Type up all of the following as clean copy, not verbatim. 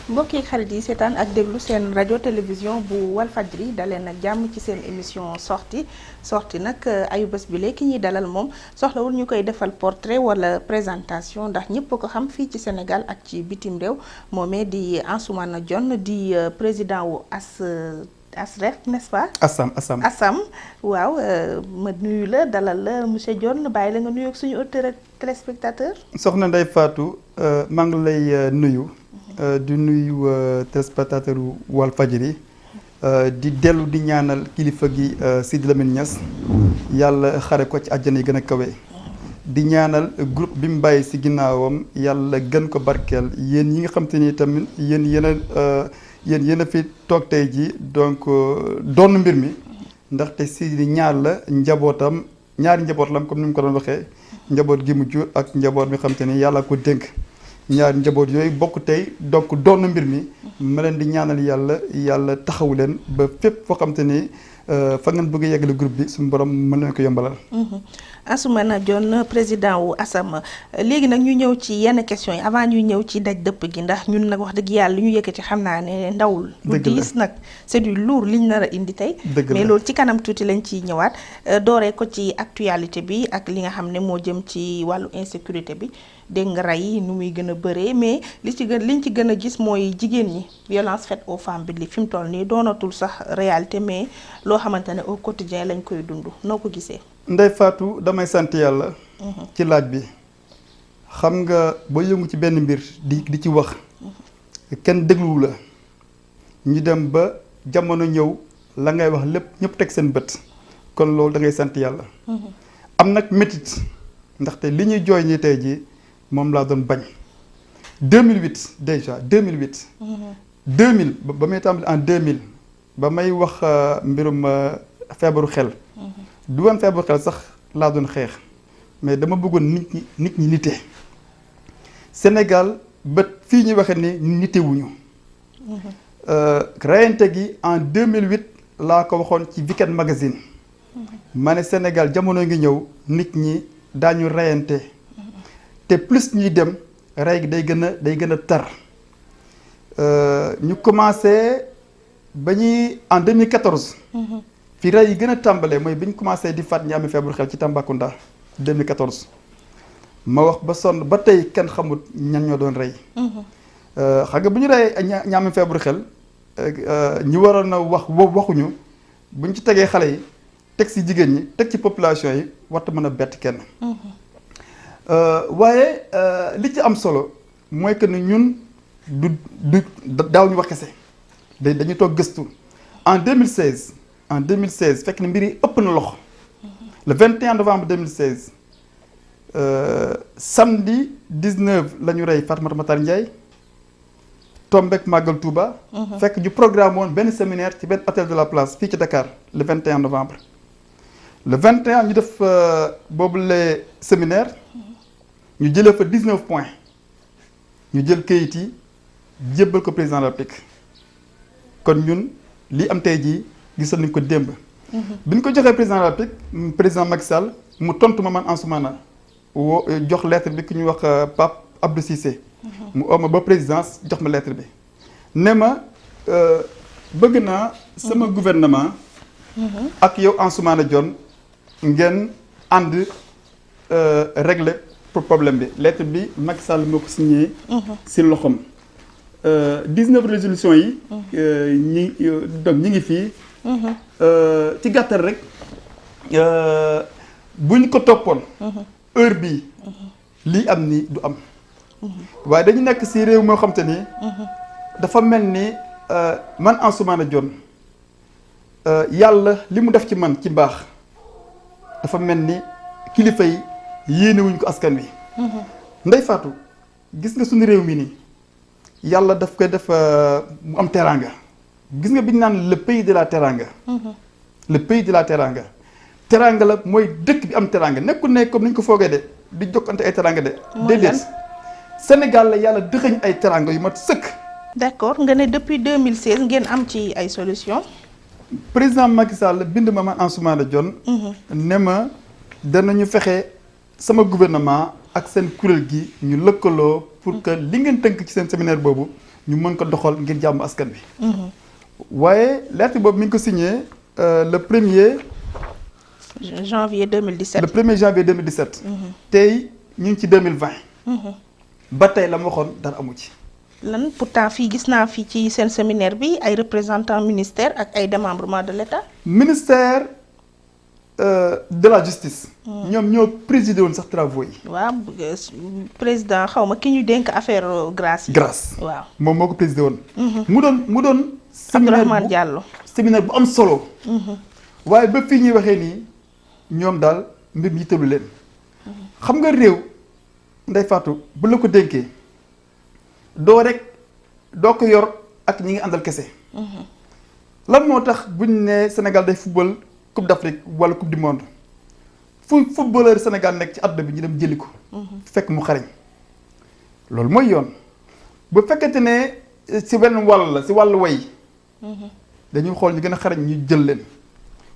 mbokk yi xarit yi seetaan ak déglu seen rajo télévision bu Walfadjri daleen ak jàmm ci seen émission sortie nag ayu bés bi léegi ki ñuy dalal moom soxlawul ñu koy defal portrait wala présentation ndax ñëpp ko xam fii ci Sénégal ak ci bitim réew moomee di Ansoumana Dione di président wu ASREF n'est-ce pas. Assam waaw ma nuyu la dalal la monsieur Dione bàyyi la nga nuyu ak suñu auditeur téléspectateur. soxna Ndeye Fatou maa ngi lay nuyu. di nuyu téléspectateur Walfadjri di dellu di ñaanal kilifa gi Sidi Lamine Niass yàlla xare ko ci àjjana yi gën a kawe. di ñaanal groupe bi mu bàyyi si ginnaawam yàlla gën ko barkeel yéen yi nga xam te ni tamit yéen a fi toog tey ji donc doon mbir mi ndaxte Sidi ñaar la njabootam ñaari njaboot lam comme ni mu ko doon waxee njaboot gi mu jur ak njaboot mi xam te ni yàlla ko dénk. ñaari njaboot yooyu bokk tey donc doon mbir mi ma leen di ñaanal yàlla taxawu leen ba fépp foo xam te ni fa ngeen bëgg a yeggale groupe bi suñu borom mën leen ko yombalal. Ansoumana Dione président wu ASAM léegi nag ñu ñëw ci yenn questions yi avant ñuy ñëw ci daj dëpp gi ndax ñun nag wax dëgg yàlla li ñu yëkkati xam naa ne ndawul. lu diis nag c'est du lourd liñ nar a indi tey. mais loolu ci kanam tuuti lañ ciy ñëwaat dooree ko ci actualité bi ak li nga xam ne moo jëm ci wàllu insécurité bi. dégg nga rey yi nu muy gën a bëree mais liñ ci gën a gis mooy jigéen ñi violence faite aux femmes bi li fi mu toll nii doonatul sax réalité mais loo xamante ne au quotidien lañ koy dund noo ko gisee. Ndeye Fatou damay sant yàlla. ci laaj bi xam nga ba yëngu ci benn mbir di ci wax. kenn dégluwu la ñu dem ba jamono ñëw la ngay wax lépp ñëpp teg seen bët kon loolu da ngay sant yàlla. am nag métit ndaxte li ñuy jooy ñi tey jii. moom laa doon bañ 2008 déjà 2008. 2000 ba may tàmbali en 2000 ba may wax mbirum feebaru xel. du woon feebaru xel sax laa doon xeex mais dama bëggoon nit ñi nite. Sénégal ba fii ñuy waxee ni nitewuñu. rayante gi en 2008 laa ko waxoon ci Weekend Magazine. ma ne Sénégal jamono ngi ñëw nit ñi daañu rayante. te plus ñuy dem rey gi day gën a tar ñu commencé ba ñuy en 2014. fi rey yi gën a tàmbalee mooy bi ñu commencé di faat ñi amee feebaru xel ci Tambacounda 2014 ma wax ba sonn ba tey kenn xamut ñan ñoo doon rey. xam nga bu ñu reyee ñi amee feebaru xel ñi waroon a waxuñu bu ñu ci tegee xale yi teg ci jigéen ñi teg ci population yi warta mën a bett kenn. waaye li ci am solo mooy que ni ñun du daaw ñu wax kese dañu toog gëstu en 2016 fekk na mbir yi ëpp na loxo le 21 novembre 2016 samedi 19 la ñu rey Fatmata Matar Ndiaye tombek Màggal Touba. fekk ñu programme woon benn séminaire ci benn hôtel de la Place fii ci Dakar le 21 novembre le 21 ñu def boobu le séminaire. ñu jëlee fa 19 points ñu jël kayit yi jébbal ko président de la République kon ñun li am tey jii gisoon nañ ko démb. bi ñu ko joxee président de la République président Macky Sall mu tontu ma man Ansoumana jox lettre bi ki ñuy wax Pape Abdou Cissé. mu oo ma ba présidence jox ma lettre bi. ne ma bëgg naa sama gouvernement. ak yow Ansoumana Dione ngeen ànd régler. pour problème bi lettre bi Macky Sall moo ko signé. si loxoom 19 résolutions yi. ñi ngi fii. ci gàttal rek buñ ko toppoon. heure bii lii am ni du am. waaye dañu nekk si réew moo xam te ni. dafa mel ni man Ansoumana Dione yàlla li mu def ci man ci mbaax dafa mel ni kilifa yi. yéene wuñ ko askan wi. Ndeye Fatou gis nga suñu réew mi nii yàlla daf koy def mu am teraanga gis nga bi ñu naan le pays de la teraanga. le pays de la teraanga. teraanga la mooy dëkk bi am teraanga nekkul ne comme ni ñu ko foogee de di jokkante ay teraanga de. déedéet Sénégal la yàlla dëxëñ ay teraanga yu mat sëkk. d'accord nga ne depuis 2016 ngeen am ci ay solution président Macky Sall bind ma man Ansoumana Dione. ne ma danañu fexe. sama gouvernement ak seen kuréel gi ñu lëkkaloo pour que li ngeen tënk ci seen séminaire boobu ñu mën ko doxal ngir jàmm askan bi. waaye lettre boobu mi ngi ko signé le 1er janvier 2017. le 1er janvier 2017. tey ñu ngi ci 2020. ba tey la ma waxoon dara amu ci. lan pourtant fii gis naa fii ci seen séminaire bi ay représentants ministère ak ay démembrement de l'État. ministère de la justice. ñoom ñoo présidé woon sax travaux yi. waaw président xaw ma ki ñu dénk affaire grâce yi. grâce waaw moom moo ko présidé woon. mu doon. Abdourahmane Diallo séminaire bu am solo. waaye ba fii ñuy waxee nii ñoom daal mbir mi yitteelu leen. xam nga réew Ndeye Fatou bu la ko dénkee doo ko yor ak ñi ngi àndal kese. lan moo tax buñ ne Sénégal day football coupe d'Afrique wala coupe du monde fu footballeur Sénégal nekk ci àdduna bi ñu dem jëli ko. fekk mu xarañ loolu mooy yoon bu fekkente ne si wenn wàll la si wàllu way dañuy xool ñu gën a xarañ ñu jël leen.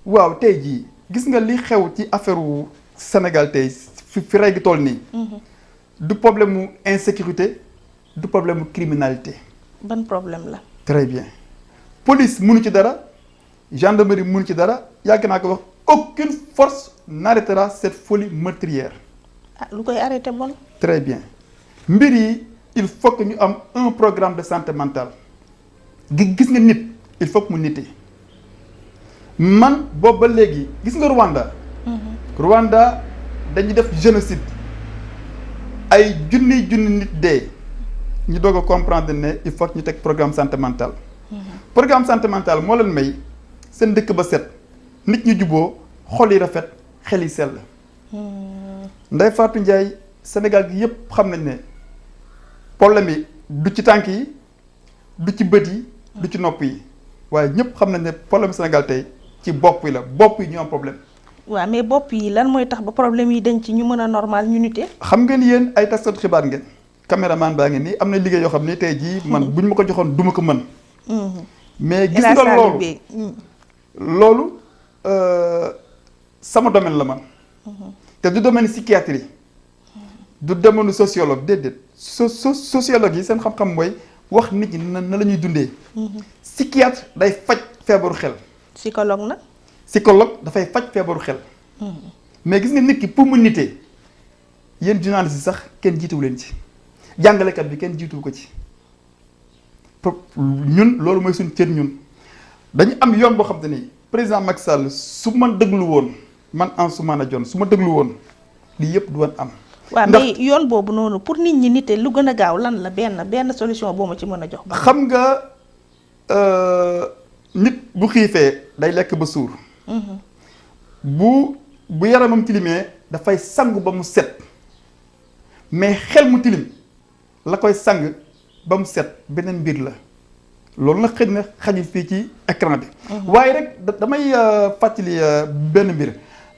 waaw tey jii gis nga li xew ci affaire wu Sénégal tey fi rey gi toll nii. du problème mu insécurité du problème mu criminalité. ban problème la. très bien police mënu ci dara gendarmerie mënu ci dara yàgg naa ko wax aucune force n'arrêtera cette folie meurtrière. ah lu koy arrêté bon. très bien mbir yi il faut que ñu am un programme de santé mentale gis nga nit il faut que mu nitee man boobu ba léegi gis nga Rwanda. Rwanda dañuy def génocide ay junni nit dee ñu doog a comprendre ne il faut que ñu teg programme santé mentale. programme santé mentale moo leen may seen dëkk ba set nit ñu juboo xol yi rafet xel yi sell. Ndeye Fatou Ndiaye Sénégal gi yépp xam nañ ne problème yi du ci tànk yi du ci bët yi du ci nopp yi waaye ñëpp xam nañ ne problème Sénégal tey ci bopp yi la bopp yi ñu am problème. waaw mais bopp yi lan mooy tax ba problème yi dañ ci ñu mën a normal ñu nite. xam ngeen yéen ay taskatu xibaar ngeen caméraman baa ngeen nii am na liggéey yoo xam ne tey jii man buñ ma ko joxoon duma ko mën. mais gis nga loolu sama domaine la man. te du domaine psychiatrie du domaine sociologue déedéet sociologue yi seen xam-xam mooy wax nit ñi na la ñuy dundee. psychiatre day faj feebaru xel. psychologue nag. psychologue dafay faj feebaru xel. mais gis nga nit ki pour mu nitee yéen journaliste yi sax kenn jiituwu leen ci jàngalekat bi kenn jiituwu ko ci ñun loolu mooy suñ cër ñun dañu am yoon boo xam te ni président Macky Sall su ma déglu woon man Ansoumana Dione su ma déglu woon lii yëpp du woon am. waaw mais yoon boobu noonu pour nit ñi nite lu gën a gaaw lan la benn solution boo ma ci mën a jox. xam nga nit bu xiifee day lekk ba suur. bu yaramam tilimee dafay sangu ba mu set mais xel mu tilim la koy sang ba mu set beneen mbir la loolu nag xëy na xajul fii ci écran bi. waaye rek damay fàttali benn mbir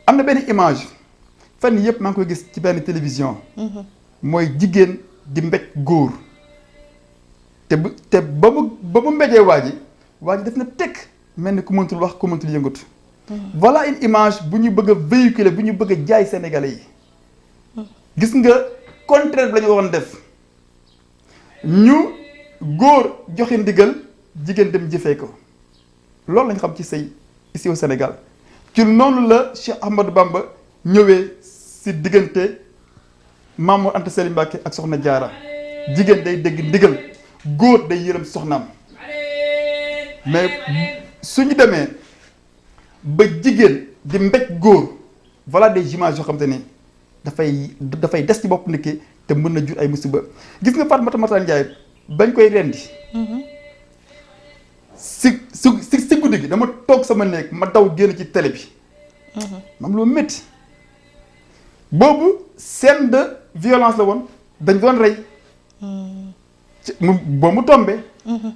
am na benn image fan yëpp maa ngi koy gis ci benn télévision. mooy jigéen di mbéj góor te ba mu mbéjee waa ji def na tekk mel ni ku mëntul wax ku mëntul yëngatu. voilà une image bu ñu bëgg a véhiculer bu ñu bëgg a jaay sénégalais yi. gis nga contraire bi la ñu waroon def ñu góor joxe ndigal jigéen dem jëfee ko loolu lañ xam ci sëy ici au Sénégal ci noonu la Cheikh Ahmadou Bamba ñëwee si diggante Mamour Anta Sali Mbacké ak Soxna Jaara jigéen day dégg ndigal góor day yërëm soxnaam mais suñu demee ba jigéen di mbéj góor voilà des images yoo xam te ni dafay des ci bopp nit ki te mën na jur ay musiba gis nga Fatoumata Matar Ndiaye bañ koy rendi si guddi gi dama toog sama néeg ma daw génn ci télé bi mam loo métti boobu scène de violence la woon dañ doon rey boo mu tombé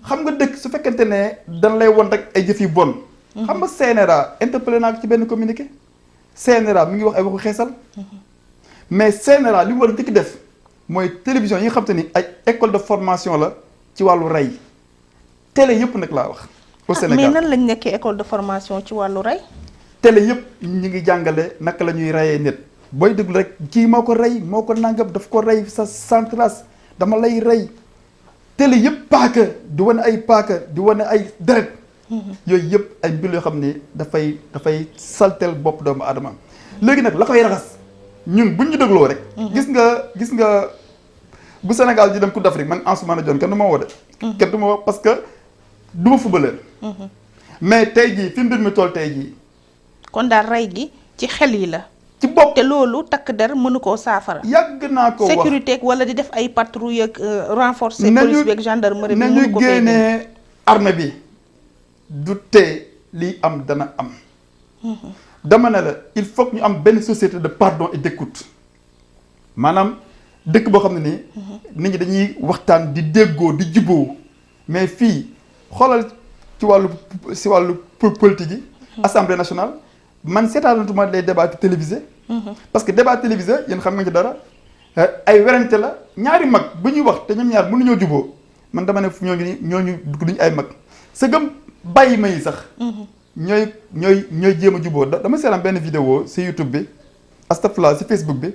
xam nga dëkk su fekkente ne dañ lay won rek ay jëf yu bon xam nga CNRA interpellé naa ko ci benn communiqué CNRA mi ngi wax ay waxu xeesal mais CNRA li mu war a njëkk def mooy télévision yi nga xam te ni ay école de formation la ci wàllu rey télé yëpp nag laa wax au Sénégal mais nan lañ nekkee école de formation ci wàllu rey télé yëpp ñu ngi jàngale naka la ñuy reyee nit booy déglu rek kii moo ko rey moo ko nangam daf ko rey sa sans trace dama lay rey télé yëpp paaka di wane ay paaka di wane ay deret yooyu yëpp ay mbir yoo xam ne dafay saltel bopp doomu aadama léegi nag la koy raxas ñun buñ ñu dégloo rek gis nga bu Sénégal di dem Coupe d'Afrique man Ansoumana Dione kenn du ma woo de kenn du ma woo parce que du ma footballeur mais tey jii fi mbir mi toll tey jii kon daal rey gi ci xel yi la ci bopp te loolu takk der mënu koo saafara yàgg naa ko wax sécurité wala di def ay patrouille ak renforcer police bi ak gendarmerie bi mënu ko nañu génnee armée bi du tee lii am dana am dama ne la il faut que ñu am benn société de pardon et d'écoute maanaam dëkk boo xam ne nii nit ñi dañuy waxtaan di déggoo di juboo mais fii xoolal ci wàllu politique yi assemblée nationale man seetaanatuma les débats télévisés parce que débat télévisé yéen xam nga ci dara ay werante la ñaari mag bu ñuy wax te ñoom ñaar mënuñoo juboo man dama ne ñooñu duñ ay mag sa gëm bàyyi ma yi sax ñooy jéem a juboo dama seetaan benn vidéo si YouTube bi astafurlah si Facebook bi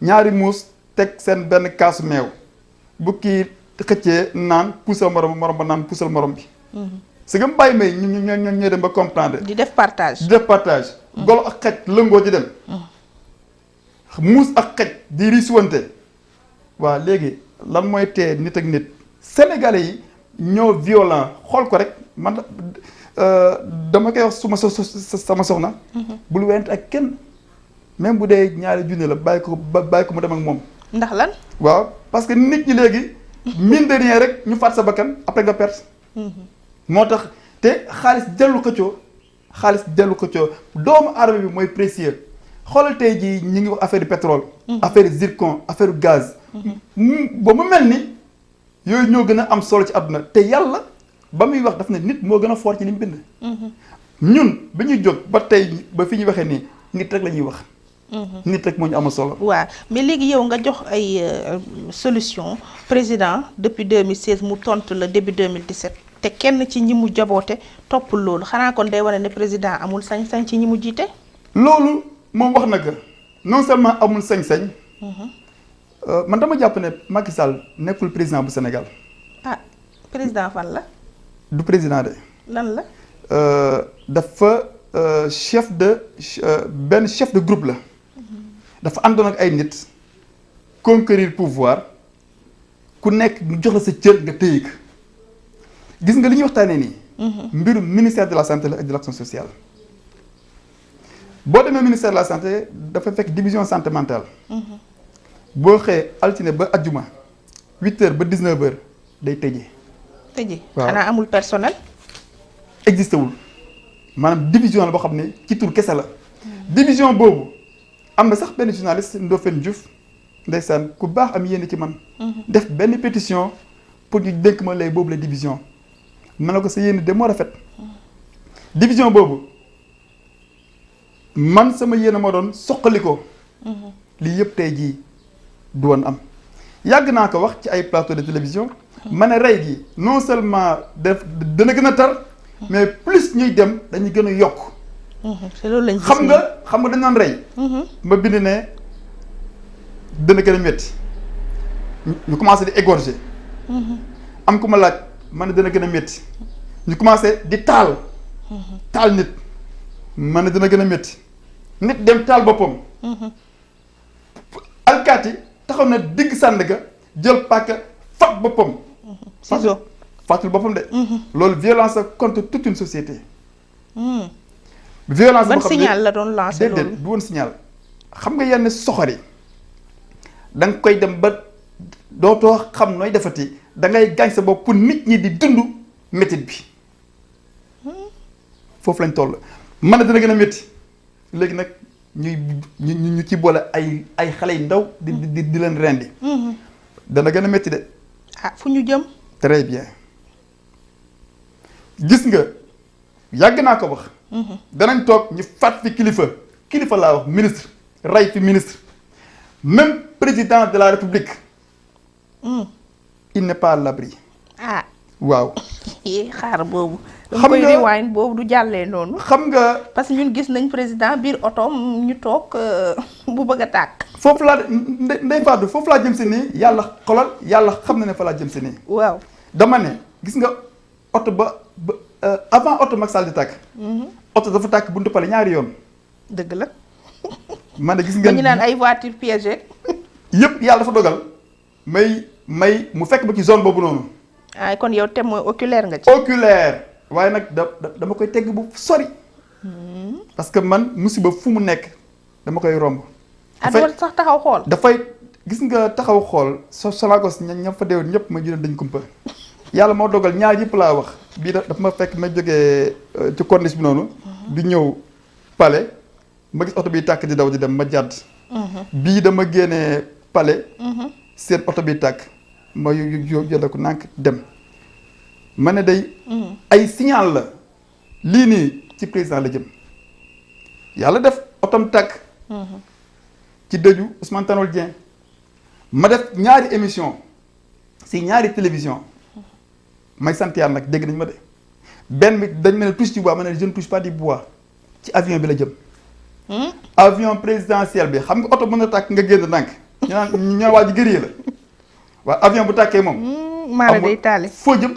ñaari muus teg seen benn kaasu meew bu kii xëccee naan puusal morom ba naan puusal morom bi sa gëm bàyyi may ñooy dem ba comprendre di def partage golo ak xaj lëngoo di dem muus ak xaj di riisuwante waaw léegi lan mooy tee nit ak nit sénégalais yi ñoo violent xool ko rek man dama koy wax sama soxna bul went ak kenn même bu dee ñaari junne la bàyyi ko mu dem ak moom ndax lan waaw parce que nit ñi léegi mine de rien rek ñu faat sa bakkan après nga perte moo tax te xaalis dellu xëccoo doomu aadama bi mooy précieux xoolal tey jii ñi ngi wax affaire pétrole affaire zircon affaire gaz ba mu mel ni yooyu ñoo gën a am solo ci àdduna te yàlla ba muy wax daf ne nit moo gën a fort ci li mu bind ñun bi ñuy jóg ba tey ba fi ñu waxee nii nit rek la ñuy wax nit rek moo ñu amal solo waaw mais léegi yow nga jox ay solution président depuis 2016 mu tontu la début 2017 te kenn ci ñi mu jaboote topp loolu xanaa kon day wane ne président amul sañ-sañ ci ñi mu jiite loolu moom wax na ko non seulement amul sañ-sañ man dama jàpp ne Macky Sall nekkul président bu Sénégal ah président fan la du président de lan la dafa chef de groupe la dafa àndoon ak ay nit conquérir pouvoir ku nekk ñu jox la sa cër nga téye ko gis nga li ñuy waxtaanee nii mbirum ministère de la santé la ak de l'action sociale boo demee ministère de la santé dafa fekk division santé mentale boo xëyee altine ba ajjuma 8h ba 19h day tëjee waaw xanaa amul personnel existé wul maanaam division la boo xam ne ci tur kese la division boobu am na sax benn journaliste Ndofène Diouf ndeysaan ku baax am yéene ci man def benn pétition pour ñu dénk ma lay boobu la division ma ne ko sa yéene de moo rafet division boobu man sama yéene moo doon soqali ko lii yëpp tey jii du woon am yàgg naa ko wax ci ay plateau de télévision ma ne rey gi non seulement dana gën a tar mais plus ñuy dem dañuy gën a yokk c'est loolu lañ xam nga dañ naan rey ma bind ne dana gën a métti ñu commencé di égorger am ku ma laaj ma ne dana gën a métti ñu commencé di taal nit ma ne dana gën a métti nit dem taal boppam alkaati taxaw na digg Sandaga jël paaka fat boppam ciseau fatul boppam de loolu violence contre toute une société violence ban signal la doon lancé loolu du woon signal xam nga yenn soxor yi da nga koy dem ba dootoo xam nooy defati da ngay gaañ sa bopp pour nit ñi di dund métit bi foofu lañ toll man na dina gën a métti léegi nag ñu ci boole ay xale yu ndaw di leen rendi dana gën a métti de ah fu ñu jëm très bien gis nga yàgg naa ko wax danañ toog ñu faat fi kilifa laa wax ministre rey fi ministre même président de la république il n'est pas à l'abri ah waaw xaar boobu xam koy nga rewind boobu du jàllee noonu xam nga parce que ñun gis nañ président biir otoom ñu toog bu bëgg a tàkk foofu laa ndey faatu foofu laa jëm si nii yàlla xolal yàlla xam na ne fa laa jëm si nii waaw dama ne gis nga oto ba avant oto Macky Sall di tàkk. oto dafa tàkk buntu pale ñaari yoon. dëgg la. man de gis ngeen ñu naan ay voiture piégée. yëpp yàlla dafa dogal may mu fekk ba ci zone boobu noonu. ay kon yow témoin oculaire nga ci. oculaire waaye nag dama koy tegg bu sori. parce que man musiba fu mu nekk dama koy romb. dafay sax taxaw xool. dafay gis nga taxaw xool Sonacos ña fa deewoon ñëpp ma juróom dañ kumpa. yàlla moo dogal ñaar yëpp laa wax bii dafa ma fekk ma jógee ci corniche bi noonu. di ñëw Palais ma gis oto bi tàkk di daw di dem ma jàdd. bii dama génnee Palais. seen oto bi tàkk ma yóbbu ko nànk dem. ma ne day. ay signal la. lii nii ci président la jëm. yàlla def otom tàkk. ci dëju Ousmane Tanor Dieng. ma def ñaari émission si ñaari télévision. may sant yàlla nag dégg nañ ma de. benn bi dañ ma ne touche du bois ma ne je ne touche pas du bois ci avion bi la jëm. avion présidentiel bi xam nga oto mën na tàkk nga génn ndànk. ñu naan ñu naan waa ji gëree la. waaw avion bu tàkkee moom. maara day taale foo jëm.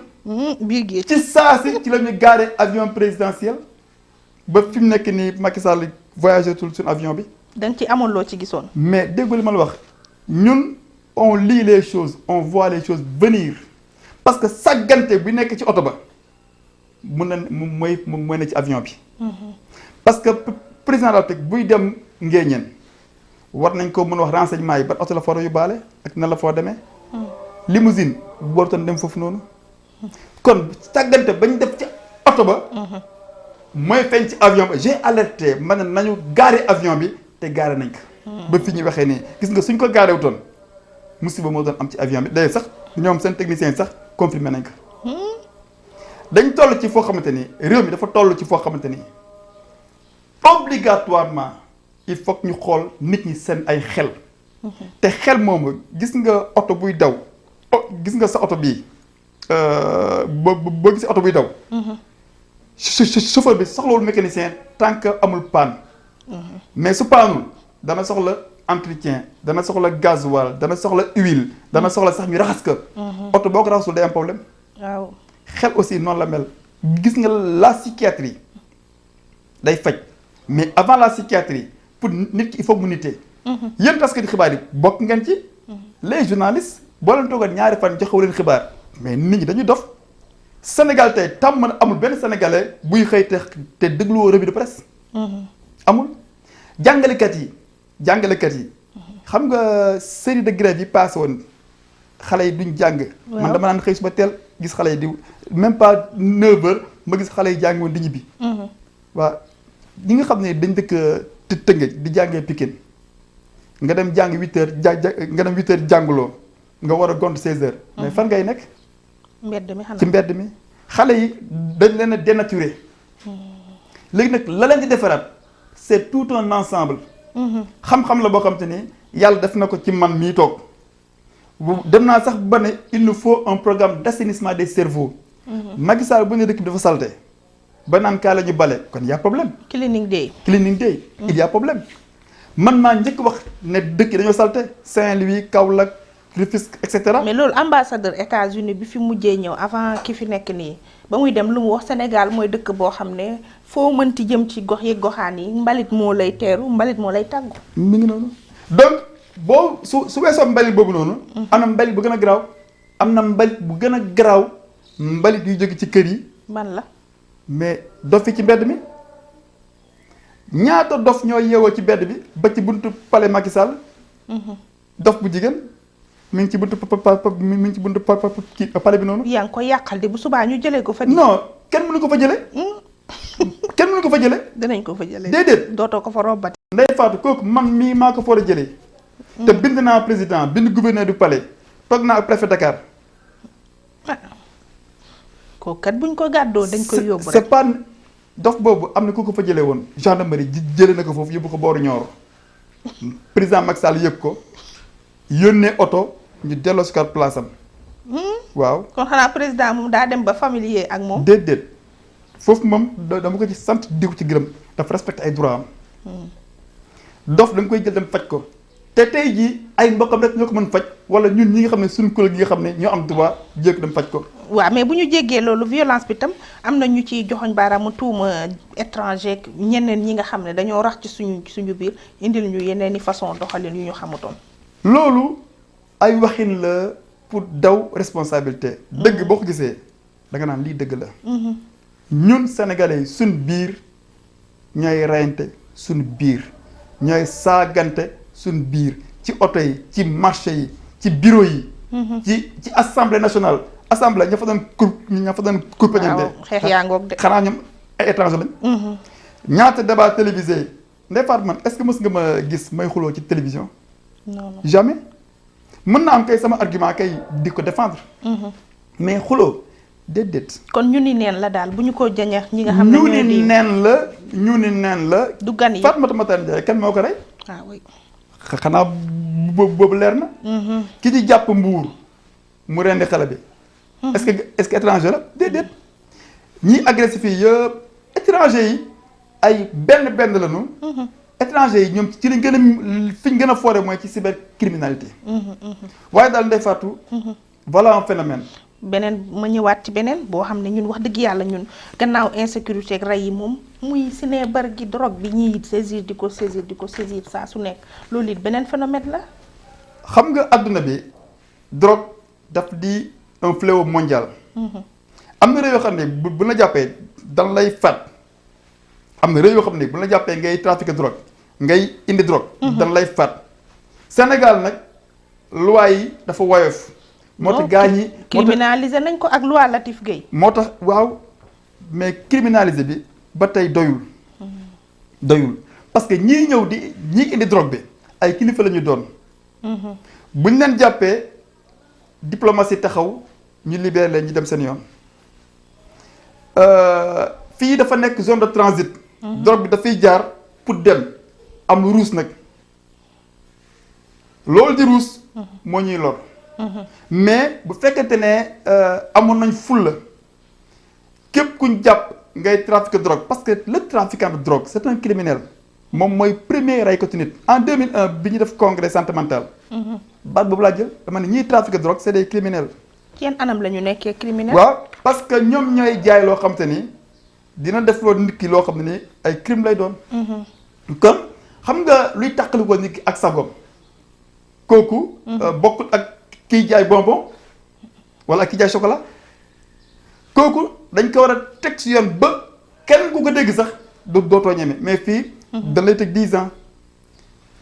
biir géej ci saa si ci la ñu garé avion présidentiel ba fi mu nekk nii Macky Sall voyagé tul suñu avion bi. da nga ci amoon loo ci gisoon. mais déggu li ma la wax ñun on lit les choses on voit les choses venir parce que sàggante bi nekk ci oto ba mun na mooy ne ci avion bi. parce que président de la République buy dem Ngéeñeen war nañ ko mën a wax renseignement yi ban oto la foo yóbbaale ak nan la foo demee. limousine bu warutoon dem foofu noonu. kon sàggante bañ def ci oto ba. mooy feeñ ci avion ba j'ai alerté ma ne nañu gaare avion bi te gaare nañ ko. ba fi ñu waxee nii gis nga suñ ko gaaree wutoon musiba moo doon am ci avion bi d'ailleurs sax ñoom seen technicien sax confirmé nañ ko. dañ toll ci foo xamante ni réew mi dafa toll ci foo xamante ni obligatoirement il faut que ñu xool nit ñi seen ay xel. te xel moomu gis nga oto buy daw gis nga sa oto bii boo gisee oto buy daw. chauffeur bi soxlawul mécanicien tant que amul panne. mais su paanul dana soxla entretien dana soxla gasoil dana soxla huile dana soxla sax ñu raxas ko. oto boo ko raxasul day am problème. waaw xel aussi noonu la mel. gis nga la psychiatrie day faj mais avant la psychiatrie pour nit ki il faut mu nitee. yéen taskati xibaar yi bokk ngeen ci. les journalistes boo leen toogal ñaari fan joxewu leen xibaar mais nit ñi dañuy dof. Sénégal tey tàmm na amul benn sénégalais buy xëy te dégluwoo revue de presse. amul jàngalekat yi xam nga série de grève yi passé woon xale yi duñ jàng. man dama naan xëy suba teel gis xale yi di même pas 9h ma gis xale yi jàng woon di ñibbi. waaw ñi nga xam ne dañ dëkk Tëngéej di jàngee Pikine nga dem jàng 8h nga dem 8h jànguloo nga war a gont 16h. mais fan ngay nekk. mbedd mi xanaa ci mbedd mi xale yi dañ leen a dénaturé. léegi nag la leen di defaraat c'est tout un ensemble. xam-xam la boo xam te ni yàlla def na ko ci man mii toog. dem naa sax ba ne il nous faut un programme d'assainissement des cerveaux. Macky Sall bu ne dëkk bi dafa salté ba naan kaa la ñu bale kon y a problème. cleaning day. il y a problème. man maa njëkk wax ne dëkk yi dañoo salté Saint-Louis Kaolack Rufisque et cetera. mais loolu ambassadeur États-Unis bi fi mujjee ñëw avant ki fi nekk nii ba muy dem lu mu wax Sénégal mooy dëkk boo xam ne foo mënti jëm ci gox yi goxaan yi mbalit moo lay teeru mbalit moo lay tàggu. mi ngi noonu donc boo su weesoo mbalit boobu noonu. am na mbalit bu gën a garaaw. am na mbalit bu gën a garaaw mbalit yu jóge ci kër yi. man la. mais dof fi ci mbedd mi ñaata dof ñoo yeewoo ci mbedd bi ba ci buntu palais Macky Sall. dof bu jigéen. mi ngi ci buntu palais bi noonu. yaa ngi koy yàqal de bu subaa ñu jëlee ko fa. non kenn mënu ko fa jëlee. kenn mënu ko fa jëlee. dinañ ko fa jëlee. déedéet dootoo ko fa robbati. Ndeye Fatou kooku man mii maa ko foor a jëlee. te bind naa président bind gouverneur du palais toog naa ak préfet Dakar. kooku kat buñ ko gàddoo dañ koy yóbbu rek. c'est pas dof boobu am na ku ko fa jëlee woon gendarmerie jëlee na ko foofu yóbbu ko booru Nioro président Macky Sall yëg ko yónnee oto. ñu delloo si kàr place am. waaw. kon xanaa président moom daa dem ba familier ak moom. déedéet foofu moom dama ko ci sant di ko ci gërëm dafa respecté ay droit am. dof da nga koy jël dem faj ko te tey jii ay mbokkam rek ñoo ko mën faj wala ñun ñi nga xam ne suñu collègue yi nga xam ne ñoo am droit jéeg dem faj ko. waaw mais bu ñu jéggee loolu violence bi tam am na ñu ciy joxoñ baaraamu tuuma étranger ñeneen ñi nga xam ne dañoo rax ci suñu biir indil ñu yeneen i façon doxalin yu ñu xamutoon. loolu ay waxin la pour daw responsabilité. dëgg boo ko gisee da nga naan lii dëgg la. ñun sénégalais yi suñ biir ñooy reyante suñ biir ñooy saagante suñ biir ci oto yi ci marché yi ci bureau yi. ci assemblée nationale. assemblée ña fa doon kurpeñante. waaw xeex yaa ngoog de. xanaa ñoom ay étranger lañ. ñaata débat télévisé yi Ndeye Fatou man est-ce que mës nga ma gis may xuloo ci télévision. non non jamais mën naa am kay sama argument kay di ko défendre. mais xuloo déedéet. kon ñu ni neen la daal bu ñu ko jañeex ñi nga xam ne ñu ni neen la. du gan yi Fatoumata Matar Ndiaye kan moo ko rey. ah oui. xanaa boobu leer na. ki ci jàpp mbuur mu rendi xale bi. est-ce que étranger la déedéet ñi agressif yi yëpp étranger yi ay benn lañu. étranger yi ñoom ci lañ gën a fi ñu gën a foore mooy ci cybercriminalité. waaye daal Ndeye Fatou. voilà un phénomène. beneen ma ñëwaat ci beneen boo xam ne ñun wax dëgg yàlla ñun gannaaw insécurité ak rey yi moom muy sinébar gi drogue bi ñuy saisir di ko saisir saa su nekk loolu it beneen phénomène la. xam nga adduna bi drogue daf di un fléau mondial. am na réew yoo xam ne bu la jàppee dan lay faat am na réew yoo xam ne bu la jàppee ngay trafiquer drogue ngay indi drogue. dan lay faat Sénégal nag loi yi dafa woyof. moo tax gaa ñi criminalisé nañ ko ak loi Latif Gueye. moo tax waaw mais criminalisé bi ba tey doyul. parce que ñii ñëw di ñii indi drogue bi ay kilifa la ñu doon. buñ leen jàppee diplomatie taxaw ñu libéré leen ñu dem seen yoon. fii dafa nekk zone de transit. drogue bi dafay jaar pour dem am ruus nag loolu di ruus moo ñuy lor. mais bu fekkente ne amoon nañ fulla képp kuñ jàpp ngay trafic drogue parce que le trafiquant de drogue c'est un criminel moom mooy premier raykatu nit en 2001 bi ñu def congrès sentimental. baat boobu laa jël dama ne ñiy trafic drogue c'est des criminels. ci yan anam la ñu nekkee criminel. waaw parce que ñoom ñooy jaay loo xam te ni dina def loo nit ki loo xam ne ni ay crime lay doon. comme xam nga luy tàqali ko nit ki ak sagom kooku. bokkul ak. kiy jaay bonbon wala kiy jaay chocolat kooku dañ ko war a teg ci yoon ba kenn ku ko dégg sax dootoo ñeme mais fii. dañ lay teg 10 ans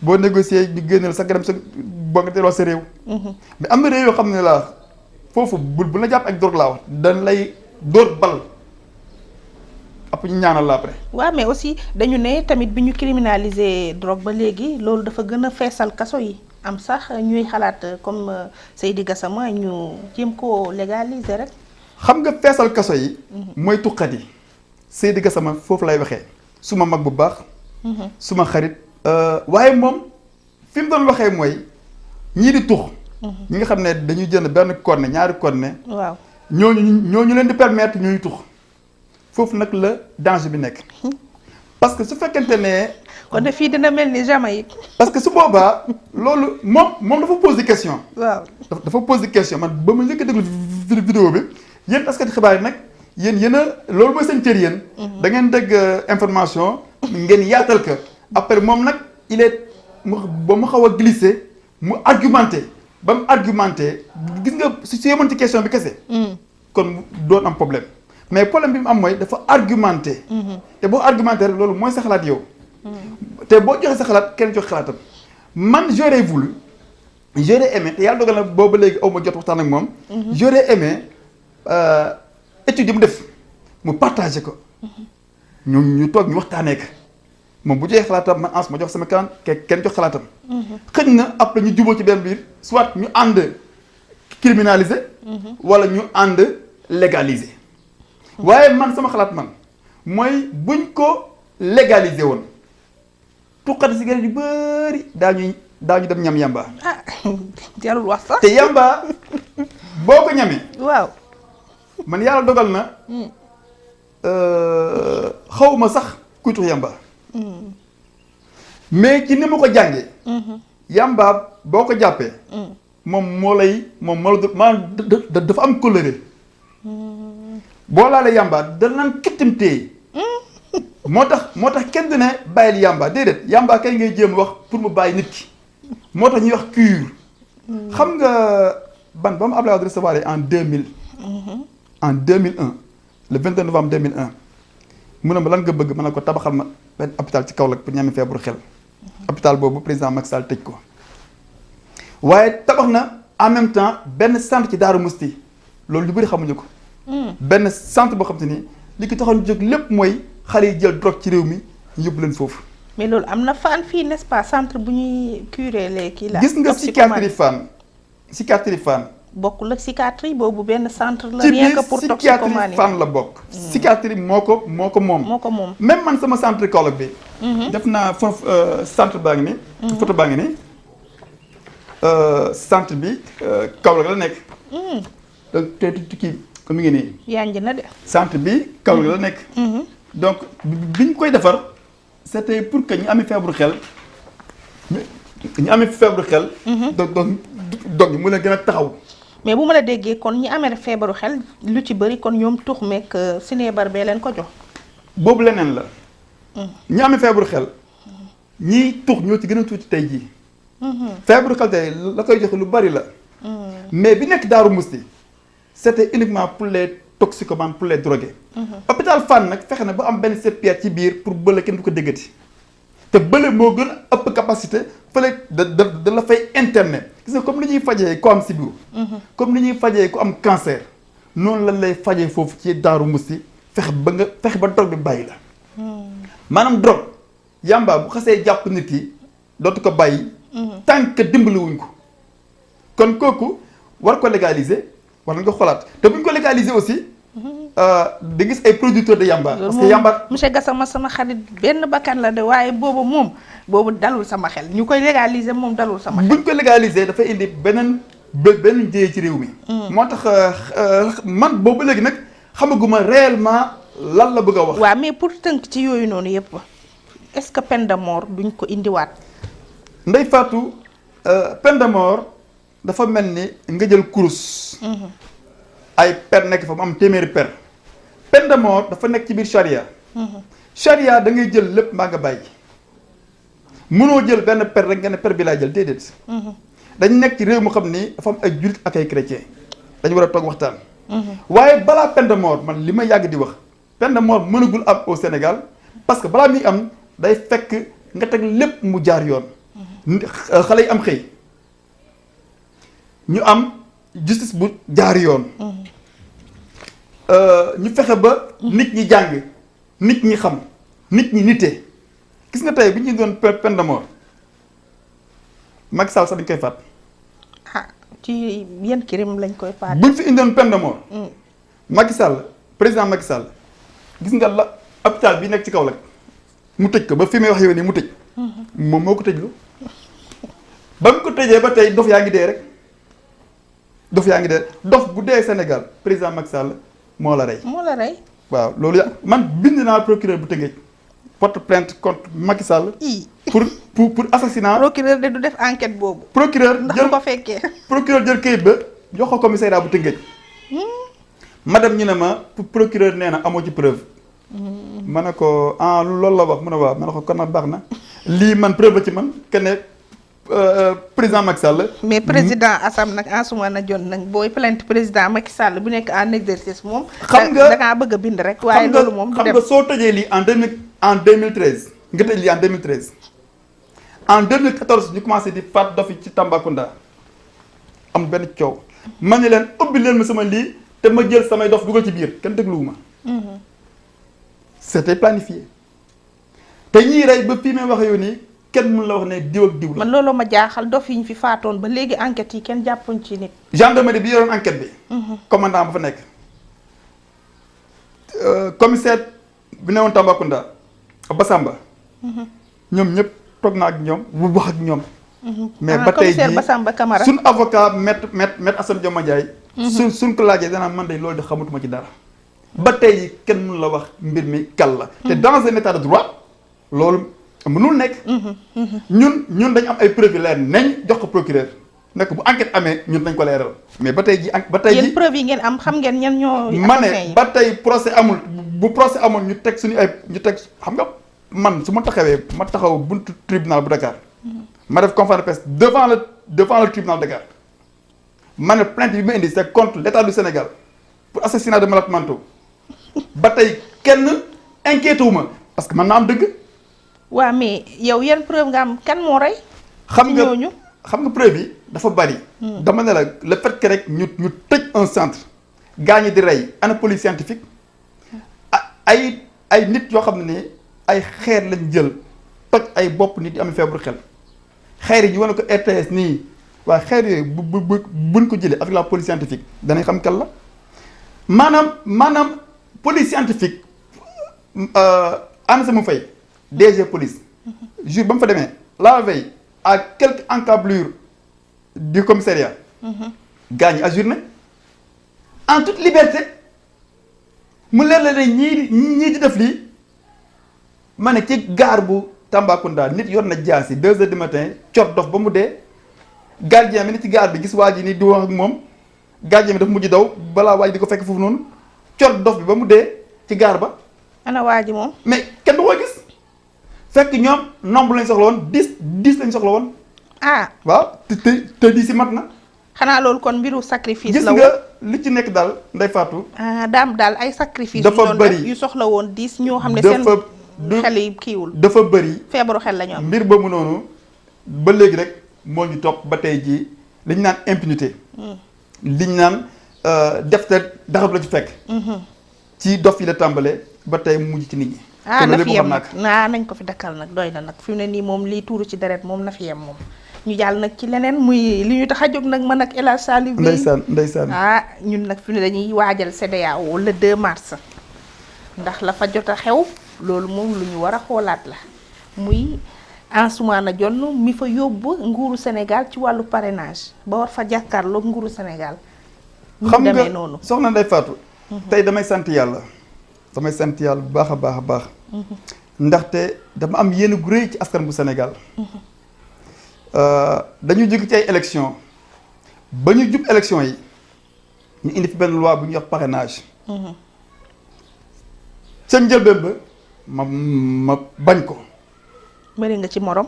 boo négocier ñu génneel sax nga dem sa boo nga delloo sa réew. mais am na réew yoo xam ne la foofu bu la jàpp ak drogue laa wax dañ lay dóor bal après ñu ñaanal la après. waaw mais aussi dañu ne tamit bi ñu criminaliser drogue ba léegi loolu dafa gën a feesal kaso yi. am sax ñuy xalaat comme Seydi Gassama ñu jéem koo légaliser rek. xam nga feesal kaso yi. mooy tuqat yi. Seydi Gassama foofu lay waxee. suma mag bu baax. suma xarit. waaye moom fi mu doon waxee mooy ñii di tux. ñi nga xam ne dañuy jënd benn corne ñaari corne. waaw ñooñu leen di permettre ñuy tux foofu nag la danger bi nekk. parce que su fekkente ne. kon de fii dina mel ni Jamaïque. parce que su boobaa loolu moom dafa poser question. waaw dafa poser question man ba ma njëkk a déglu vidéo bi yéen askati xibaar yi nag yéen a loolu mooy seen cër yéen. da ngeen dégg information ngeen yaatal ko après moom nag il est ba mu xaw a glissé mu argumenté ba mu argumenté gis nga su yemoon ci question bi kese. kon doon am problème mais problème bi mu am mooy dafa argumenté. te boo argumenté rek loolu mooy sa xalaat yow. te boo joxee sa xalaat kenn jox xalaatam man j'aurais aimé te yàlla dogal na boobu léegi aw ma jot waxtaan ak moom. j'aurais aimé étude yi mu def mu partagé ko. ñu toog ñu waxtaanee ko moom bu joxee xalaatam man ma jox sama kan kenn jox xalaatam. xëñ na après ñu jubóo ci benn biir soit ñu ànd criminaliser. wala ñu ànd légaliser. waaye man sama xalaat man mooy buñ ko légaliser woon. tuqati cigarette yu bëri daañu dem ñam yamba. ah jarul wax sax. te yamba boo ko ñamee. waaw. man yàlla dogal na xawma sax kuy tux yamba. mais ci ni ma ko jàngee. yamba boo ko jàppee. moom moo la dafa am coloré. boo laalee yamba da naan kittim téye. moo tax kenn du ne bàyyil yamba déedéet yamba kay ngay jéem wax pour mu bàyyi nit ki. moo tax ñuy wax cure. xam nga ba mu Abdoulaye Wade recevoir en 2000. en 2001 le 22 novembre 2001 mu ne ma lan nga bëgg ma ne ko tabaxal ma benn hôpital ci Kaolack pour ñu amee feebaru xel. hôpital boobu président Macky Sall tëj ko. waaye tabax na en même temps benn centre ci Daaru Musti loolu lu bëri xamuñu ko. benn centre boo xam te ni li ko taxoon jóg lépp mooy xale yi jël drogue ci réew mi ñu yóbbu leen foofu. mais loolu am na fan fii n'est-ce pas centre bu ñuy curer les kii la. gis nga psychiatrie fan. bokkul ak psychiatrie boobu benn centre la. rien que pour toxicomanie psychiatrie fan la bokk. psychiatrie moo ko moom. même man sama centre Kaolack bi. def naa foofu centre baa ngi nii. photo baa ngi nii. centre bi Kaolack la nekk. donc te kii comme mi ngi nii. yanj na de. centre bi Kaolack la nekk. donc biñ koy defar c'était pour que ñu amee feebaru xel ñu amee feebaru xel. donc mu leen gën a taxaw. mais bu ma la déggee kon ñi amee feebaru xel lu ci bëri kon ñoom tux meeg sinébar bee leen ko jox. boobu leneen la. ñi amee feebaru xel ñiy tux ñoo ci gën a tuuti tey jii. feebaru xel tey la koy joxe lu bari la. mais bi nekk Daaru Musti c'était uniquement pour les toxicomanes pour les drogués. hôpital Fann nag fexe na ba am benn CPR ci biir pour bële kenn du ko déggati. te bële moo gën a ëpp capacité fële da la fay internet gis nga comme li ñuy fajee ku am sibiru. comme li ñuy fajee ku am cancer. noonu lañ lay fajee foofu ci Daaru Musti fexe ba drogue bi bàyyi la. maanaam drogue yamba bu xasee jàpp nit ki dootu ko bàyyi. tant que dimbaliwuñ ko. kon kooku war ko légaliser war na nga xoolaat te buñ ko légaliser aussi. da gis ay producteurs de yamba. parce que yamba monsieur Gassama sama xarit benn bakkan la de waaye boobu dalul sama xel ñu koy légaliser moom dalul sama xel. buñ ko légaliser dafay indi benn jëye ci réew mi. moo tax man boobu léegi nag xamaguma réellement lan la bëgg a wax. waaw mais pour tënk ci yooyu noonu yëpp est-ce que peine de mort duñ ko indiwaat. Ndeye Fatou peine de mort dafa mel ni nga jël kurus. ay per nekk fa mu am téeméeri per. peine de mort dafa nekk ci biir charia. charia da ngay jël lépp mbaa nga bàyyi. mënoo jël benn per rek nga ne per bi laa jël déedéet. dañ nekk ci réew mu xam ni dafa am ay jullit ak ay chrétien dañu war a toog waxtaan. waaye balaa peine de mort man li ma yàgg di wax peine de mort mënagul am au Sénégal parce que balaa muy am day fekk nga teg lépp mu jaar yoon. xale yi am xëy ñu am justice bu jaar yoon. ñu fexe ba nit ñi jàng nit ñi xam nit ñi nite gis nga tey bi ñu doon peine de mort Macky Sall sax dañ koy faat. ci yenn crime lañ koy faat. buñ fi indoon peine de mort. Macky Sall président Macky Sall gis nga la hôpital bi nekk ci Kaolack mu tëj ko ba fi may wax yow nii mu tëj. moom moo ko tëjlu ba mu ko tëjee ba tey dof yaa ngi dee rek dof bu dee Sénégal président Macky Sall moo la rey. waaw loolu man bind naa procureur bu Tëngéej porte plainte contre Macky Sall. pour assassinat. procureur de du def enquête boobu. procureur ndax du ko fekkee. procureur jël kayit ba jox ko commissariat bu Tëngéej. madame ñu ne ma procureur nee na amoo ci preuve. ma ne ko loolu la wax mu ne waaw ma ne ko kon nag baax na lii man preuve ci man que ne président Macky Sall. mais président Assam nag Ansoumana Dione nag booy plainte président Macky Sall bu nekk en exercice moom. xam nga da ngaa bëgg a bind rek. waaye loolu moom du dem xam nga soo tëjee lii en 2013 nga tëj lii en 2013 en 2014 ñu commencé di faat dof yi ci Tambacounda am benn coow ma ne leen ubbi leen ma sama lii te ma jël samay dof dugal ci biir kenn dégluwuma. c'était planifié te ñii rey ba fii may wax yow nii kenn mën la wax ne diw ak diw la. man loolu ma jaaxal dof yi ñu fi faatoon ba léegi enquête yi kenn jàppuñ ci nit. gendarmerie bi yoroon enquête bi. commandant ba fa nekk. commissaire bi newoon Tambacounda Bassamba. ñoom ñëpp toog na ak ñoom bu wax ak ñoom. mais ba tey jii Bassamba Camara suñ avocat maître Assane Dioma Ndiaye. suñ ko laajee danaa man de loolu de xamatuma ci dara. ba tey kenn mënu la wax mbir mi kal la. te dans un état de droit loolu mënul nekk. ñun dañu am ay preuve leer nañ jox ko procureur nekk bu enquête amee ñun dañ ko leeral mais ba tey ji yéen preuve yi ngeen am xam ngeen ñan ñoo. ma ne ba tey procès amul bu procès amul ñu teg suñu ay ñu teg xam nga man su ma taxawee ma taxaw buntu tribunal bu Dakar. ma def conférence de presse devant le tribunal de Dakar ma ne plainte bi ma indi c'est contre l'État du Sénégal pour assassinat de malades mentaux ba tey kenn inquiété wu ma parce que man naa am dëgg. waaw mais yow yan preuve nga am kan moo rey. xam nga preuve yi dafa bari. dama ne la le fait que rek ñu tëj un centre gaañi di rey ana police scientifique ay nit yoo xam ne ay xeer lañ jël toj ay bopp nit yi am feebaru xel xeer yi ñu wane ko RTS nii waaye xeer yooyu buñ ko jëlee avec la police scientifique danañ xam kan la maanaam police scientifique Anna Semou Faye DG police jour ba mu fa demee la veille à quelques encablures du commissariat gaañ yi assure na en toute liberté mu leer la ne ñii di def lii ma ne ci gaar bu Tambacounda nit yor na jaasi 2 heures du matin cor dof ba mu dee gardien bi ni ci gaar bi gis waa ji ni di wax ak moom gardien bi dafa mujj daw balaa waa ji di ko fekk foofu noonu cor dof bi ba mu dee ci gaar ba. ana waa ji moom. mais kenn du ko gis fekk ñoom nombre lañ soxla woon 10 lañ soxla woon. ah waaw te 10 si mat na. xanaa loolu kon mbiru sacrifice la gis woon nga li ci nekk daal Ndeye Fatou. daam daal ay sacrifice. dafa bëri yu soxla woon 10 ñoo xam ne seen. xel yi kiiwul dafa bëri. feebaru xel la ñu am mbir boobu noonu ba léegi rek moo ñu topp ba tey jii li ñu naan impunité. li ñu naan def te daxatu la ci fekk. ci dof yi la tàmbalee ba tey mu mujj ci nit ñi. na fi yem nag nañ ko fi dakkal nag doy na nag fi mu ne nii moom lii tuuru ci deret moom na fi yem moom. ñu jàll nag ci leneen muy li ñu tax a jóg nag man ak El Hadj Saliou Bey. ndeysaan ñun nag fi mu ne dañuy waajal CEDEAO le 2 mars ndax la fa jot a xew. loolu moom lu ñu war a xoolaat la muy Ansoumana Dione mi fa yóbbu nguuru Sénégal ci wàllu parrainage ba war fa jàkkaarloog nguuru Sénégal. xam nga soxna Ndeye Fatou. tey damay sant yàlla. damay sant yàlla bu baax a baax a baax. ndaxte dama am yéen gu rëy ci askan bu Sénégal. dañu jóge ci ay élection ba ñu jub élection yi ñu indi fi benn loi bu ñuy wax parrainage. ca njëlbeen ba. ma bañ ko. bëri nga ci morom.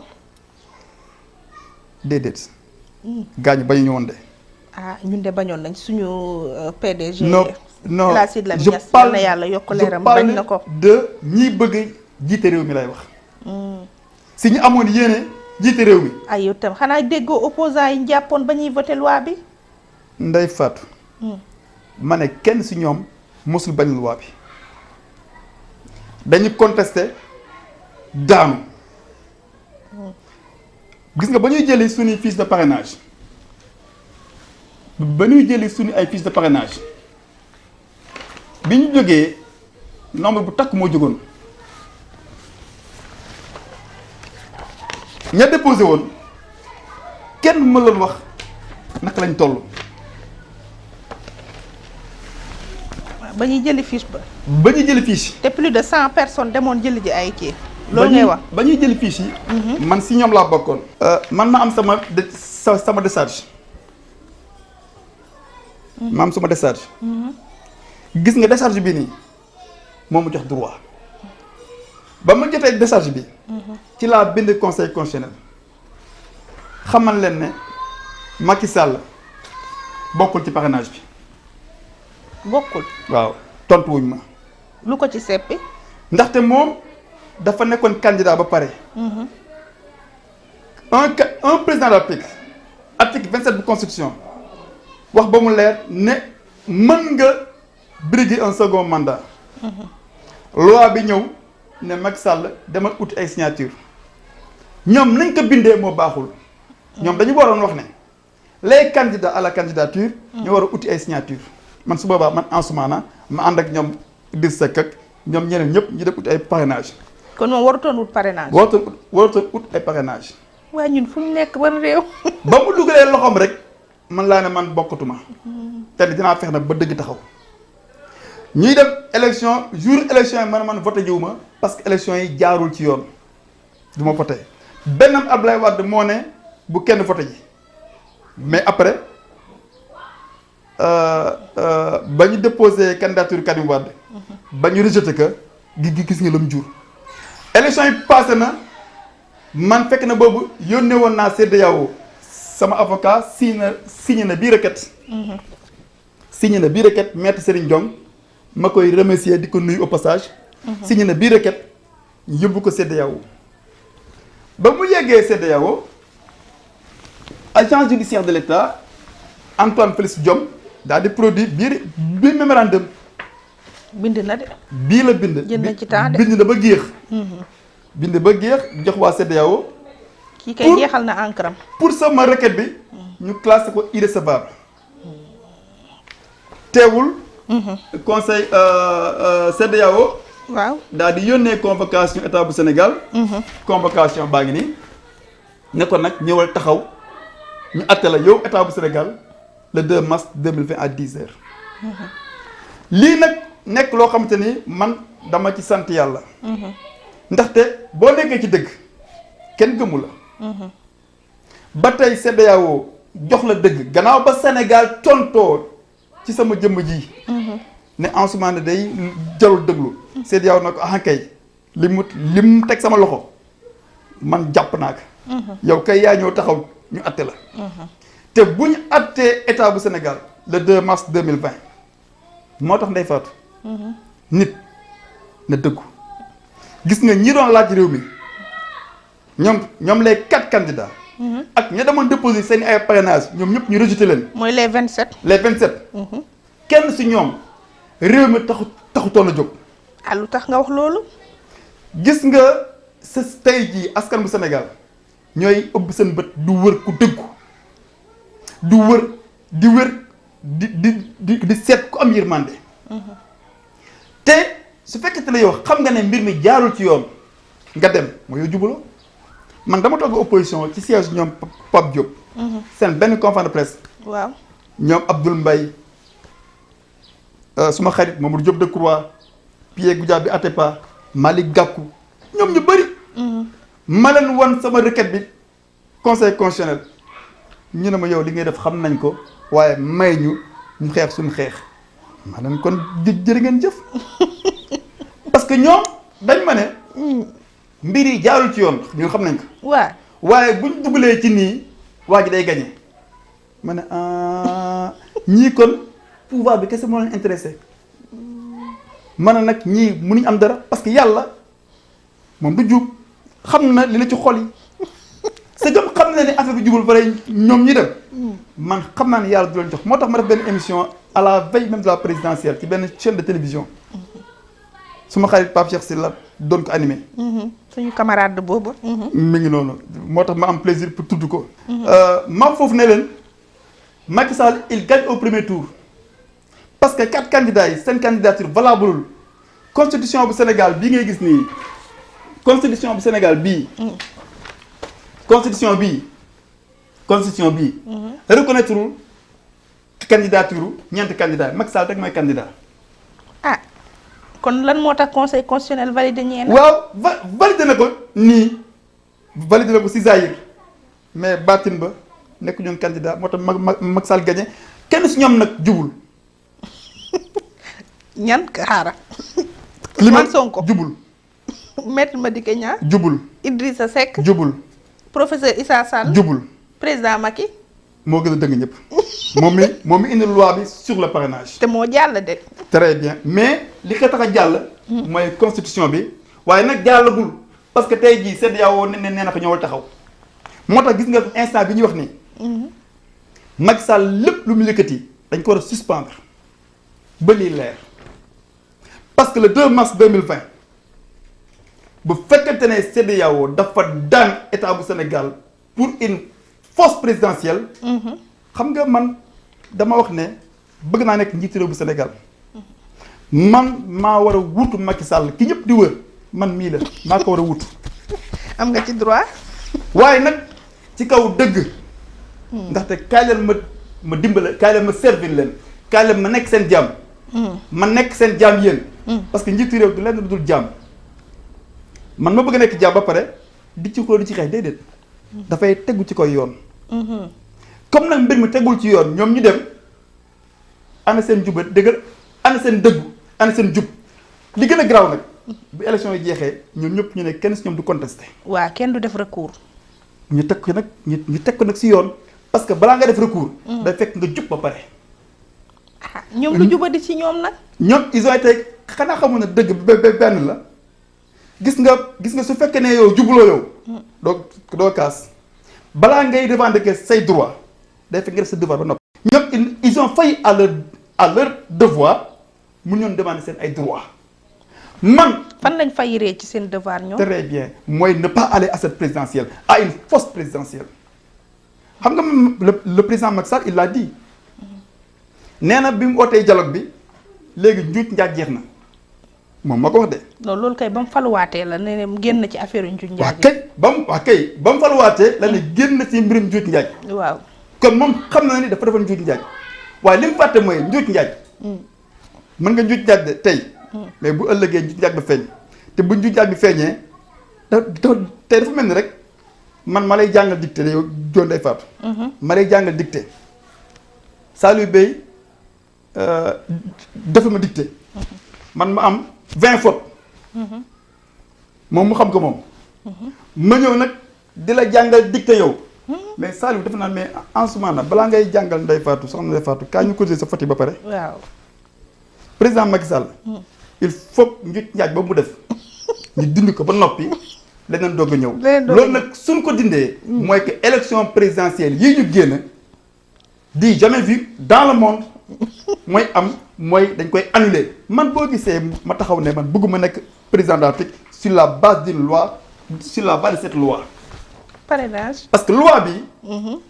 déedéet. gaañu bañu ñu woon de. ñun de bañoon nañ suñu PDG. non na yàlla yokk leeram bañ na ko. de ñi bëgg jiite réew mi lay wax. si ñu amoon yéene jiite réew mi. ay yow tam xanaa déggoo opposant yi jàppoon ba ñuy voté loi bi. Ndeye Fatou. ma ne kenn si ñoom mosul bañ loi bi. dañu contesté daanu gis nga ba ñuy jëli suñuy fiche de parrainage ay fiche de parrainage bi ñu jógee nombre bu takk moo jógoon ña déposé woon kenn mënoon wax naka lañ toll. ba ñuy jëli fiche ba. ba ñuy jëli fiche. te plus de 100 personnes demoon jëli ji ay kii. loolu ngay wax ba ñuy jëli fiche yi. man si ñoom laa bokkoon. man ma am sama décharge. ma am sama décharge. gis nga décharge bi nii moo ma jox droit ba ma jotee décharge bi. ci laa bind conseil constitutionnel xamal leen ne Macky Sall bokkul ci parrainage bi. bokkul. waaw tontu wuñ ma. lu ko ci seppi. ndaxte moom dafa nekkoon candidat ba pare. un président de la République article 27 bu constitution wax ba mu leer ne mën nga briguer un second mandat. loi bi ñëw ne Macky Sall demal uti ay signature ñoom nañ ko bindee moo baaxul. ñoom dañu waroon wax ne les candidats à la candidature. ñu war a uti ay signature man su boobaa man Ansoumana ma ànd ak ñoom Idrissa Seck ak ñoom ñeneen ñëpp ñu def ut ay parrainage. kon moom warutoon wut parrainage. warutoon ut ay parrainage. waaye ñun fu ñu nekk ban réew. ba mu dugalee loxoom rek man laa ne man bokkatuma. te dinaa fex nag ba dëgg taxaw. ñuy dem élection jour élection yi man voté jiwu ma parce que élection yi jaarul ci yoon. du ma voté bennam Abdoulaye Wade moo ne bu kenn voté ji mais après ba ñu déposé candidature Karim Wade ba ñu rejeté que gis nga la mu jur élection yi passé na man fekk na boobu yónnee woon naa CEDEAO sama avocat signé na bii requête signé na bii requête maître Serigne Diong ma koy remercier di ko nuyu au passage signé na bii requête yóbbu ko CEDEAO ba mu yeggee CEDEAO agence judiciaire de l'État Antoine Félix Diome daal di produire bii mémorandum bind na de. bii la bind. jënd na ci temps de bind na ba géex. bind ba géex jox waa CEDEAO. kii kay jeexal na encre pour sama requête bi. ñu classé ko irrecevable. teewul. conseil CEDEAO. waaw daal di yónnee convocation état bu Sénégal. convocation baa ngi nii. ne ko nag ñëwal taxaw ñu àtte la yow état bu Sénégal le 2 mars 2020 à 10 heures. lii nag nekk loo xamante ni man dama ci sant yàlla. ndaxte boo nekkee ci dëgg kenn gëmu la. ba tey CEDEAO jox la dëgg gannaaw ba Sénégal tontoo ci sama jëmm ji. ne Ansoumana day jarul dëglu. CEDEAO na ko kay li mu teg sama loxo man jàpp naa ko. yow kay yaa ñëw taxaw ñu atte la. te bu ñu attee état bu Sénégal le 2 mars 2020 moo tax Ndeye Fatou. nit na dëggu. gis nga ñi doon laaj réew mi ñoom les 4 candidats. ak ña demoon déposer seen ay parrainage ñoom ñëpp ñu rejeté leen. mooy les 27. les 27. kenn si ñoom réew mi taxutoon a jóg. ah lu tax nga wax loolu. gis nga sa tey jii askan bu Sénégal ñooy ëbb seen bët du wër ku dëggu du wër di seet ku am yërmande. te su fekkee ne yow xam nga ne mbir mi jaarul ci yoon nga dem mooy yow jubuloo man dama toog opposition ci siège ñoom Pape Diop. seen benn conférence de presse. waaw ñoom Abdoul Mbaye suma xarit Mamadou Diop Decroix Pierre Goudiaby Atepa Malick Gakou ñoom ñu bëri. ma leen wan sama requête bi conseil constitutionnel ñu ne ma yow li ngay def xam nañ ko waaye may ñu xeex suñu xeex ma leen kon jërë ngeen jëf. parce que ñoom dañ ma ne. mbir yi jaarul ci yoon ñun xam nañ ko. waaw waaye buñ dugalee ci nii waa ji day gagné ma ne ñii kon pouvoir bi kese moo leen intéressé ma ne nag ñii mënuñ am dara parce que yàlla moom du jub xam na li la ci xol yi c'est comme xam na ne affaire bi jubul pare ñoom ñi dem man xam naa ne yàlla du leen jox moo tax ma def benn émission à la veille même de la présidentielle ci benn chaîne de télévision. suma xarit Pape Cheikh Sylla doon ko animé. suñu camarade boobu. mi ngi noonu moo tax ma am plaisir pour tudd ko. ma foofu ne leen Macky Sall il gagne au premier tour parce que 4 candidats yi seen candidature valable constitution bu Sénégal bii ngay gis nii constitution bu Sénégal bii. constitution bii. reconnaître candidature ñeenti candidats yi Macky Sall rek mooy candidat. ah. kon lan moo tax conseil constitutionnel validé ñeena. waaw validé na ko nii validé na ko si Zahir mais baatin ba nekk ñoom candidat moo tax Macky Sall gagné kenn si ñoom nag jubul. ñan xaaral. li ma Sonko jubul. Maître Madické Niang. jubul. Idrissa Seck. jubul. professeur Issa Sall. jubul. président Macky. moo gën a dëgg ñëpp. moom mi indi loi bi sur le parrainage. te moo jàll de. très bien mais li ko tax a jàll. mooy constitution bi waaye nag jàllagul parce que tey jii CEDEAO nee na ko ñëwal taxaw moo tax gis nga instant bi ñuy wax nii. Macky Sall lépp lu mu yëkkati dañ ko war a suspendre ba lii leer parce que le 2 mars 2020 bu fekkente ne CEDEAO dafa daan état bu Sénégal pour une fausse présidentielle. xam nga man dama wax ne bëgg naa nekk njiitu réew bu Sénégal. man maa war a wutu Macky Sall ki ñëpp di wër man mii la maa ko war a wutu. am nga ci droit. waaye nag ci kaw dëgg. ndaxte kaay leen ma dimbale kaay leen ma servir leen kaay leen ma nekk seen jaam. ma nekk seen jaam yéen. parce que njiitu réew du lenn lu dul jaam. man ma bëgg a nekk jaam ba pare di ci xool di ci xeex déedéet dafay tegu ci koy yoon comme nag mbir mi tegul ci yoon ñoom ñu dem ana seen juba dëggal ana seen dëggu ana seen jub li gën a garaaw nag bu élection yi jeexee ñoom ñëpp ñu ne kenn si ñoom du contesté waa kenn du def recours ñu teg ko nag ñu teg ko nag si yoon parce que balaa nga def recours day fekk nga jub ba pare ñoom lu jubadi ci ñoom nag ñoom ils ont été xanaa xamoon na dëgg benn la gis nga su fekkee ne yow jubuloo yow doo kaas balaa ngay revendiquer say droit day fekk nga def sa devoir ba noppi ñoom ils ont failli à leur devoir mun ñoon demander seen ay droit man fan lañ fayiree ci seen devoir ñoom très bien mooy ne pas aller à cette présidentielle à une fausse présidentielle xam nga le président Macky Sall il l'a dit nee na bi mu ootee dialogue bi léegi njuuj njaaj jeex na moom ma ko wax de. non loolu kay ba mu faluwaatee la ne génn ci affaire yu njuuj njaaj. waa kay ba mu faluwaatee la ne génn ci mbirum njuuj njaaj. waaw kon moom xam na ni dafa defoon njuuj njaaj waaye li mu fàtte mooy njuuj njaaj. mën nga njuuj njaaj de tey. mais bu ëllëgee njuuj njaaj ba feeñ te bu njuuj njaaj bi feeñee tey dafa mel ni rek man ma lay jàngal dicté yow John Ndeye Fatou. ma lay jàngal dicté Saliou Bey dafa ma dicté man ma am 20 fautes moom mu xam ko moom ma ñëw nag di la jàngal dicté yow mais Saliou dafa naan mais en ce moment nag balaa ngay jàngal Ndeye Fatou soxna Ndeye Fatou kaa ñu corriger sa faute yi ba pare waaw président Macky Sall il faut njuuj njaaj ba mu def ñu dindi ko ba noppi leneen doog a ñëw loolu nag suñ ko dindee mooy que élection présidentielle yii ñu génn di jamais vu dans le monde mooy dañ koy annuler man boo gisee ma taxaw ne man bëgguma nekk président de la République sur la base d'une loi sur la base de cette loi parrainage parce que loi bi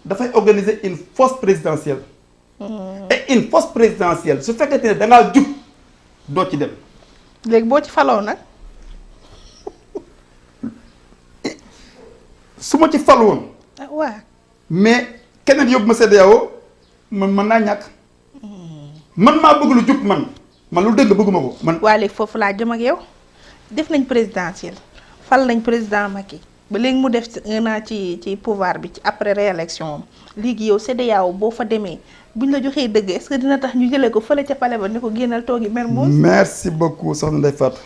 dafay organiser une fausse présidentielle et une fausse présidentielle su fekkente ne da ngaa jub doo ci dem léegi boo ci faloo nag su ma ci fal woon waaw mais keneen yóbbu ma CEDEAO man mën naa ñàkk man maa bëgg lu jub man lu dëgg bëgguma ko man. waa léegi foofu laa jëm ak yow def nañ présidentielle fal nañ président Macky ba léegi mu def 1 an ci pouvoir bi ci après réélection am léegi yow CEDEAO boo fa demee buñ la joxee dëgg est-ce que dina tax ñu jëlee ko fële ca pale ba ni ko génnal toogi Mermoz. merci beaucoup soxna Ndeye Fatou.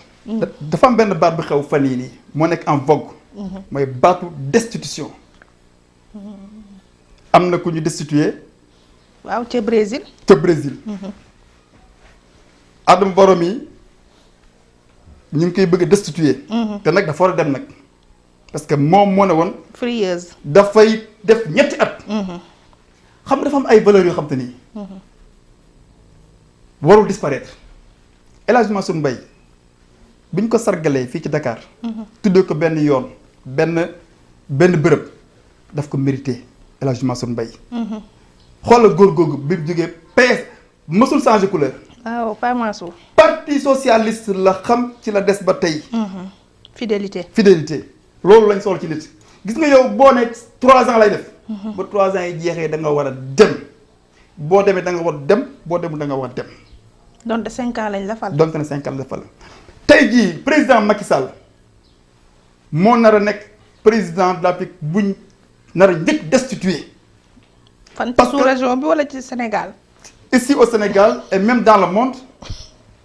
dafa am benn baat bu xew fan yii nii moo nekk en vogue. mooy baatu destitution. am na ku ñu destitué. waaw ca Brésil. Adama Barrow mi ñu ngi koy bëgg a destitué. te nag dafa war a dem nag. parce que moom moo ne woon. frieuse. dafay def ñetti at. xam nga dafa am ay valeurs yoo xam te ni. warul disparaître. El Hadj Mansour Mbaye bi ñu ko sargalee fii ci Dakar. tuddee ko benn yoon benn bërëb daf ko mérité El Hadj Mansour Mbaye. xoolal góor googu bi mu jógee PS mësul changé couleur. waaw pas Mansour. parti socialiste la xam ci la des ba tey. fidélité. loolu lañ soxla ci nit. gis nga yow boo ne 3 ans lay def. ba 3 ans yi jeexee da nga war a dem. boo demee da nga war dem boo demul da nga war dem. donte 5 ans lañ la fal. donte ne 5 ans lañ la fal. tey jii président Macky Sall moo nar a nekk président de la République buñ nar a njëkk destitué. fan ci sous-région bi wala ci Sénégal. ici au Sénégal et même dans le monde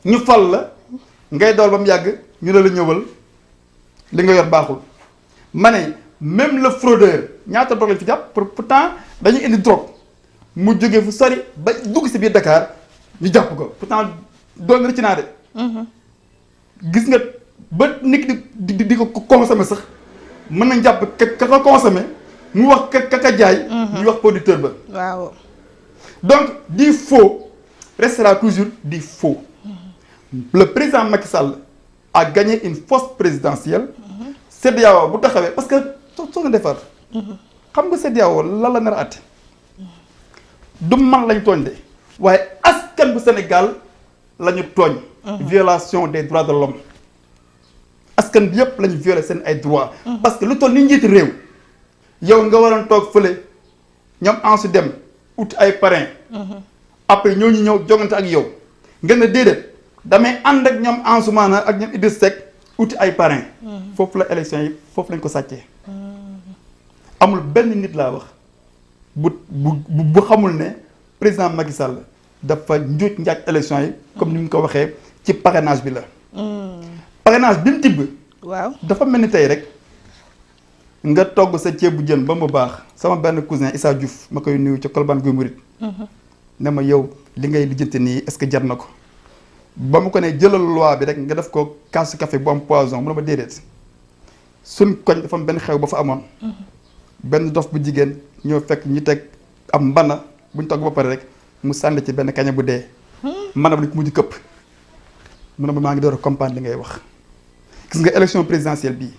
ñu fal la ngay dool ba mu yàgg ñu la ñëwal li nga yor baaxul ma ne même le fraudeur ñaata drogue lañ fi jàpp pourtant dañuy indi drogue mu jógee fu sori ba dugg si biir Dakar ñu jàpp ko pourtant doon rëcc naa de. gis nga ba nit di ko consommer sax mën nañ jàpp ka ko consommer mu wax ka jaay. ñu wax producteur ba. waaw. donc du faux restera toujours du faux. Le président Macky Sall a gagné une fausse présidentielle. CEDEAO bu taxawee parce que soo defar. xam nga CEDEAO lan la nar a àtte. du man lañ tooñ de waaye askan bu Sénégal la ñu tooñ. violation des droits de l'homme askan bi yëpp la ñu violé seen ay droits. parce que lu toll ni njiiti réew. yow nga waroon toog fële ñoom ansu dem ut ay parrain. après ñooñu ñëw jogante ak yow. nga ne déedéet damay ànd ak ñoom Ansoumana ak ñoom Idriss Seck uti ay parrain. foofu la élection yi foofu lañ ko sàccee. amul benn nit laa wax bu xamul ne président Macky Sall dafa njuuj njaaj élection yi comme ni mu ko waxee ci parrainage bi la. parrainage bi mu tibb. waaw dafa mel ni tey rek nga togg sa ceebu jën ba mu baax sama benn cousin Issa Diouf ma koy nuyu ca Colobane Guy Mouride. ne ma yow li ngay lijjanti nii est-ce que jar na ko. ba mu ko ne jëlal loi bi rek nga def ko kaasu café bu am poison mu ne ma déedéet suñ koñ dafa am benn xew ba fa amoon. benn dof bu jigéen ñoo fekk ñu teg am mbana buñ togg ba pare rek mu sànni ci benn kaña bu dee. mbana bi dañ ko mujj këpp. mu ne ma maa ngi door a comprendre li ngay wax gis nga élection présidentielle bii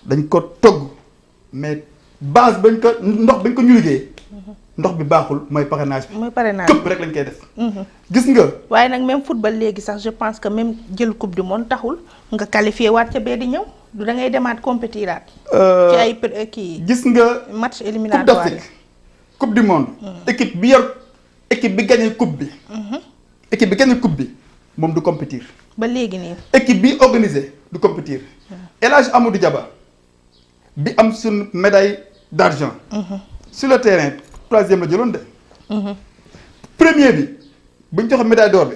dañ ko togg mais base bañ ko ndox bañ ko ñu liggéey. ndox bi baaxul mooy parrainage bi. mooy parrainage këpp rek lañ koy def. gis nga. waaye nag même football léegi sax je pense que même jël coupe du monde taxul nga qualifié waat ca bee di ñëw du da ngay demaat compétiraat. ci ay kii. gis nga match coupe éliminatoire d'Afrique coupe du monde. équipe bi yor équipe bi gagné coupe bi. équipe bi gagné coupe bi moom du compétir. ba léegi nii. équipe bi organisé du compétir. El Hadj Amadou Diaba bi am suñu médaille d'argent. sur le terrain. troisième la jëloon de. premier bi bu ñu joxe médaille d'or bi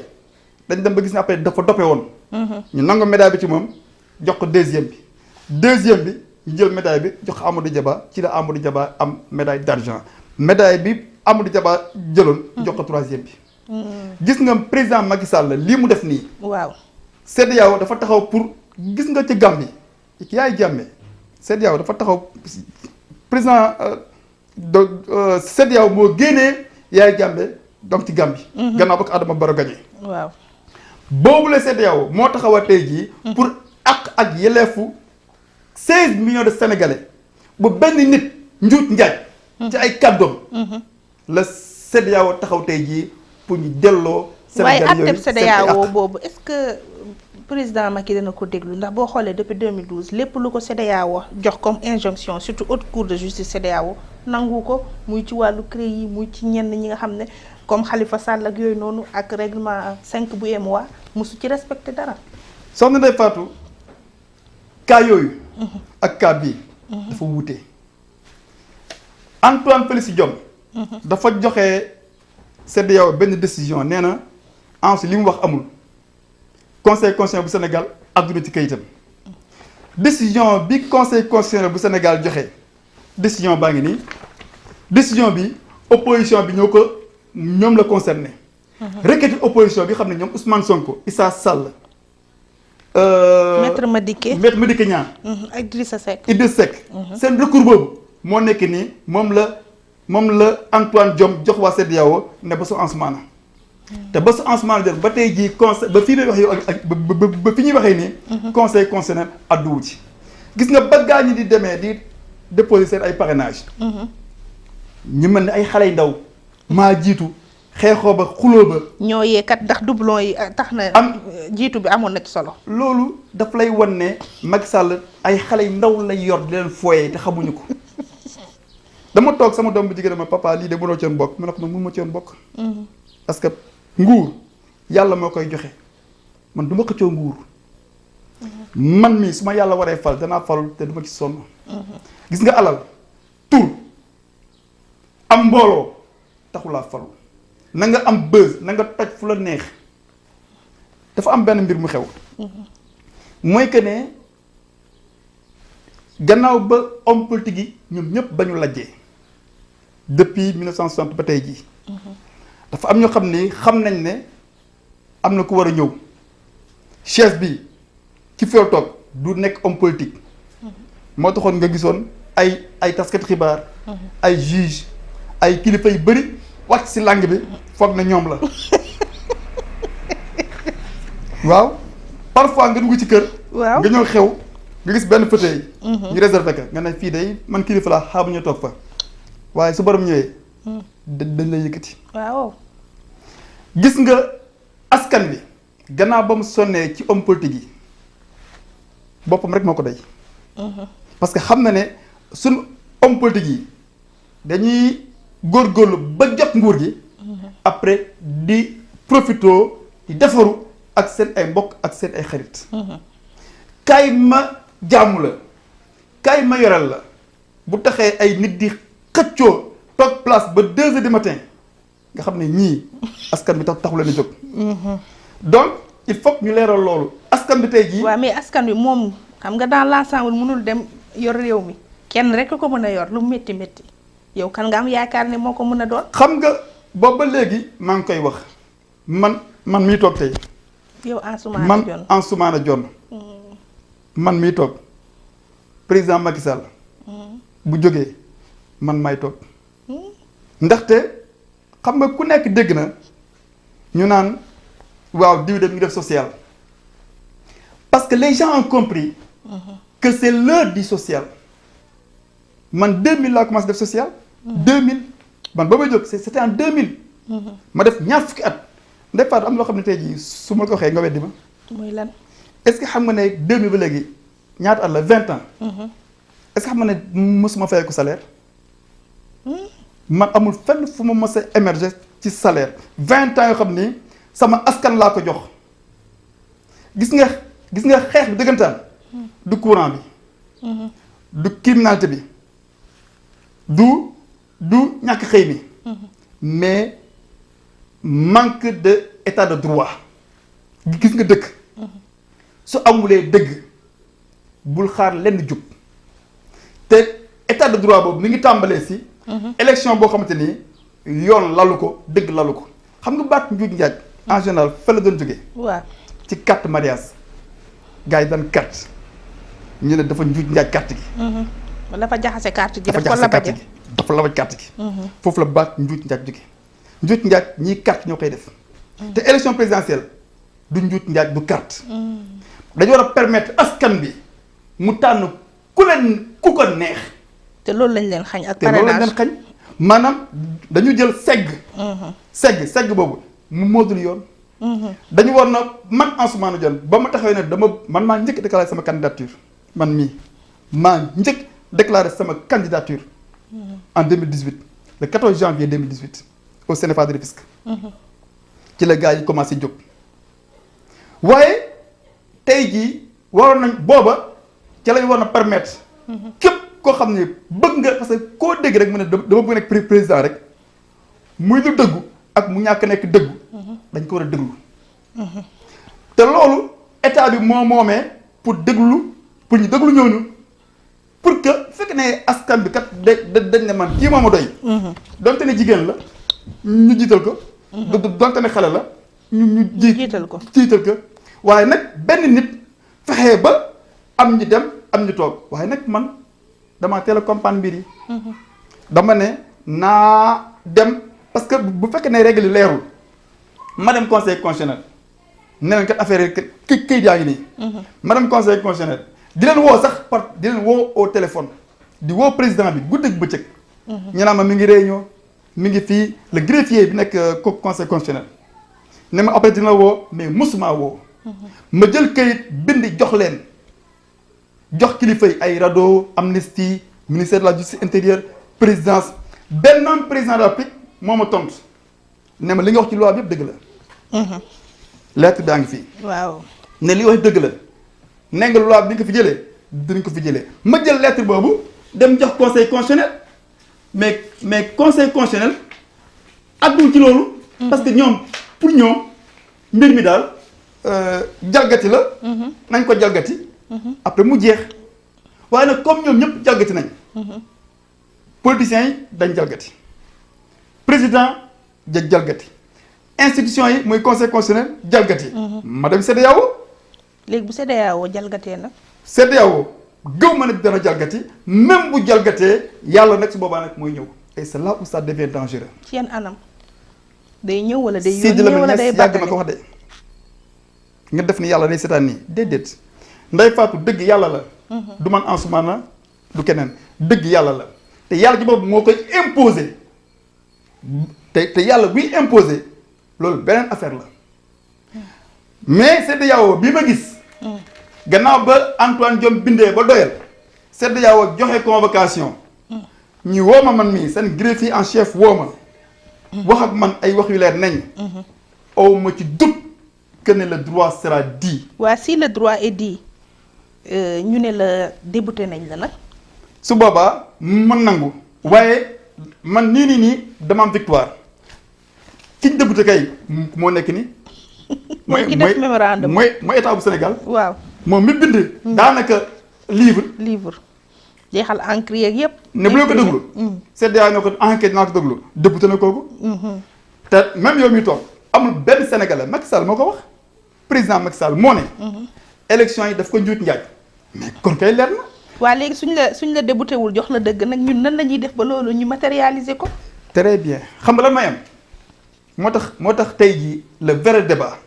dañ dem ba gis ne après dafa doppe woon. ñu nangu médaille bi ci moom jox ko deuxième bi. deuxième bi ñu jël médaille bi jox ko Amadou Diaba ci la Amadou Diaba am médaille d'argent médaille bi Amadou Diaba jëloon. jox ko troisième bi. gis nga président Macky Sall lii mu def nii. waaw. CEDEAO dafa taxaw pour gis nga ci Gambie yaay jàmme CEDEAO dafa taxaw président. CEDEAO moo génnee yaay Jammeh donc ci Gambie. gannaaw ba ko Adama Barrow gagné. waaw boobu la CEDEAO moo taxawa tey jii. pour ak yelleefu 16 millions de sénégalais bu benn nit njuut njaaj. ci ay kàddoom. la CEDEAO taxaw tey jii pour ñu delloo. sénégalais yooyu seen ay CEDEAO boobu est-ce que président Macky dana ko déglu ndax boo xoolee depuis 2012 lépp lu ko CEDEAO jox comme injonction surtout haute cour de justice CEDEAO nangu ko muy ci wàllu CREI yi muy ci ñenn ñi nga xam ne comme Khalifa Sall ak yooyu noonu ak règlement 5 bu UEMOA mosu ci respecté dara. soxna Ndeye Fatou cas yooyu. ak cas bii. dafa wuute. Antoine Félix Diome. dafa joxe CEDEAO benn décision nee na ensuite li mu wax amul. conseil constitutionnel bu Sénégal àdduna ci kayitam décision bi conseil constitutionnel bu Sénégal joxe décision baa ngi nii décision bi opposition bi ñoom la concerné. requête opposition bi xam ne ñoom Ousmane Sonko Issa Sall. Maître Madické Niang. ak Idrissa Seck. seen recours boobu moo nekk nii moom la Antoine Diome jox waa CEDEAO ne ba su Ansoumana. te ba su Ansoumana jël ba tey jii conseil ba fii may wax yow ak ba fi ñuy waxee nii. conseil constitutionnel adduwu ci. gis nga ba gaa ñi di demee di déposer seen ay parrainage. ñu mel ni ay xale yu ndaw. maa jiitu xeexoo ba xuloo ba. ñoo yeekat ndax doublon yi tax na. jiitu bi amoon na ci solo. loolu daf lay wan ne Macky Sall ay xale yu ndaw lay yor di leen fooyee te xamuñu ko. dama toog sama doom bu jigéen ma papa lii de mënoo ci woon bokk ma ne ko man mënuma ci woon bokk. parce que nguur yàlla moo koy joxe man du ma xëccoo nguur. man mii su ma yàlla waree fal danaa falul te du ma ci sonn. gis nga alal tur am mbooloo taxulaa falu na nga am buzz na nga toj fu la neex dafa am benn mbir mu xew. mooy que ne gannaaw ba homme politique yi ñoom ñëpp ba ñu lajjee depuis 1960 ba tey jii. dafa am ñoo xam ne xam nañ ne am na ku war a ñëw chaise bi ci fi toog du nekk homme politique. moo taxoon nga gisoon ay taskat xibaar. ay juge ay kilifa yu bëri wàcc si langue bi foog na ñoom la. waaw parfois nga dugg ci kër. waaw nga ñëw xew nga gis benn fauteuil. ñu réservé ka nga ne fii day man kilifa laa xaabu ñu toog fa waaye su borom ñëwee. dañ lay yëkkati. waaw. gis nga askan bi gannaaw ba mu sonnee ci homme politique yi boppam rek moo ko doy. parce que xam na ne suñ homme politique yi dañuy góorgóorlu ba jot nguur gi. après di profito di defaru ak seen ay mbokk ak seen ay xarit. kaay ma jaamu la kaay ma yoreel la bu taxee ay nit di xëccoo toog place ba 2 heures du matin nga xam ne ñii askan bi taxu leen a jóg. donc il faut que ñu leeral loolu askan bi tey jii. waaw mais askan bi moom xam nga dans l'ensemble mënul dem yor réew mi kenn rek ko mën a yor lu métti métti yow kan nga am yaakaar ne moo ko mën a doon. xam nga boobu ba léegi maa ngi koy wax man mii toog tey. yow Ansoumana Dione man Ansoumana Dione man mii toog président Macky Sall bu jógee man may toog ndaxte xam nga ku nekk dégg na ñu naan waaw diw de mi ngi def social parce que les gens ont compris que c'est l'heure du social man 2000 laa commencé def social 2000 man ba may jóg c'était en 2000 ma def ñaar fukki at Ndeye Fatou am loo xam ne tey jii su ma ko waxee nga weddi ma. muy lan. est-ce que xam nga ne 2000 ba léegi ñaata at la 20 ans. est-ce que xam nga ne mosuma fay ko salaire. man amul fenn fu ma mos a émerger ci salaire 20 ans yoo xam ni sama askan laa ko jox gis nga xeex bi dëggantaan du courant bi. du criminalité bi du ñàkk xëy mi. mais manque de état de droit gis nga dëkk su amulee dëgg bul xaar lenn jub te état de droit boobu mi ngi tàmbalee si élection boo xamante ni yoon lalu ko dëgg lalu ko xam nga baat njuuj njaaj en général fa la doon jógee waaw ci carte mariage gars yi daan carte ñu ne dafa njuuj njaaj carte gi dafa jaxase carte gi dafa labaj carte gi foofu la baat njuuj njaaj jógee njuuj njaaj ñii carte ñoo koy def te élection présidentielle du njuuj njaaj du carte dañu war a permettre askan bi mu tànn ku ko neex te loolu lañ leen xañ ak te loolu lañ leen xañ maanaam dañu jël segg boobu mu moodul yoon dañu war na man Ansoumana Dione ba ma taxawee ne man maa njëkk déclaré sama candidature man mii maa njëkk déclaré sama candidature en 2018 le 14 janvier 2018 au Sénégal de Rufisque ci la gars yi commencé jóg waaye tey jii waroon nañ booba ci lañ war na permettre képp koo xam ne bëgg nga parce que koo dégg rek mu ne dama bëgg nekk président rek muy lu dëggu ak mu ñàkk nekk dëggu dañ ko war a déglu te loolu état bi moo moomee pour ñu déglu ñooñu pour que fekk ne askan bi kat dañ ne man kii moo ma doy donte ne jigéen la ñu jiital ko donte ne xale la ñu jiital ko waaye nag benn nit fexee ba am ñu dem am ñu toog waaye nag man dama teel a comprendre mbir yi dama ne naa dem parce que bu fekkee ne règle yi leerul ma dem conseil constitutionnel ne leen kat affaire yi kayit yaa ngi nii ma dem conseil constitutionnel di leen woo sax di leen woo au téléphone di woo président bi guddeeg bëccëg ñu naan ma mi ngi réunion mi ngi fii le greffier bi nekk conseil constitutionnel ne ma après dina woo mais mosuma woo ma jël kayit bind jox leen jox kilifa yi ay RADDHO Amnesty ministère de la justice intérieure présidence benn président de la République moo ma tontu ne ma li nga wax ci loi bi yëpp dëgg la lettre daa ngi fii waaw ne li wax dëgg la ne nga loi bi di nga ko fi jëlee dinañ ko fi jëlee ma jël lettre boobu dem jox conseil constitutionnel mais conseil constitutionnel àggul ci loolu parce que ñoom pour ñoom mbir mi daal jalgati la nañ ko jalgati après mu jeex waaye nag comme ñoom ñëpp jalgati nañ politiciens yi dañ jalgati président jalgati institution yi muy conseil constitutionnel jalgati ma dem CEDEAO léegi bu CEDEAO jalgatee nag CEDEAO gëw ma ne dana jalgati même bu jalgatee yàlla nag su boobaa nag mooy ñëw et c'est là où ça devient dangereux ci yan anam day ñëw wala day yónnee wala day yàgg na ko wax de nga def ni yàlla day seetaan nii déedéet Ndeye Fatou dëgg yàlla la du man Ansoumana du keneen dëgg yàlla la te yàlla ci boobu moo koy imposer te yàlla buy imposer loolu beneen affaire la mais CEDEAO bi ma gis gannaaw ba Antoine Diome bindee ba doyal CEDEAO joxe convocation ñu woo ma man mii seen greffier en chef woo ma wax ak man ay wax yu leer nañ aw ma ci doute que ne le droit sera dit. waa si le droit est dit ñu ne la débouté nañ la nag. su boobaa man nangu waaye man nii dama am victoire ki ñu débuté kay moo nekk ni mooy ki def mémorandum mooy état bu Sénégal. waaw moom mi bind. daanaka livre. jeexal encre yeeg yëpp. ne bu leen ko déglu. CEDEAO ne ko enquête naa ko déglu débuté na kooku. te même yow mi toog amul benn sénégalais Macky Sall moo ko wax président Macky Sall moo ne. élection yi daf ko njuut njaaj mais kon kay leer na. waa léegi suñ la débuté wul jox la dëgg nag ñun nan la ñuy def ba loolu ñu matérialiser ko. très bien xam nga lan may am moo tax tey jii le vrai débat.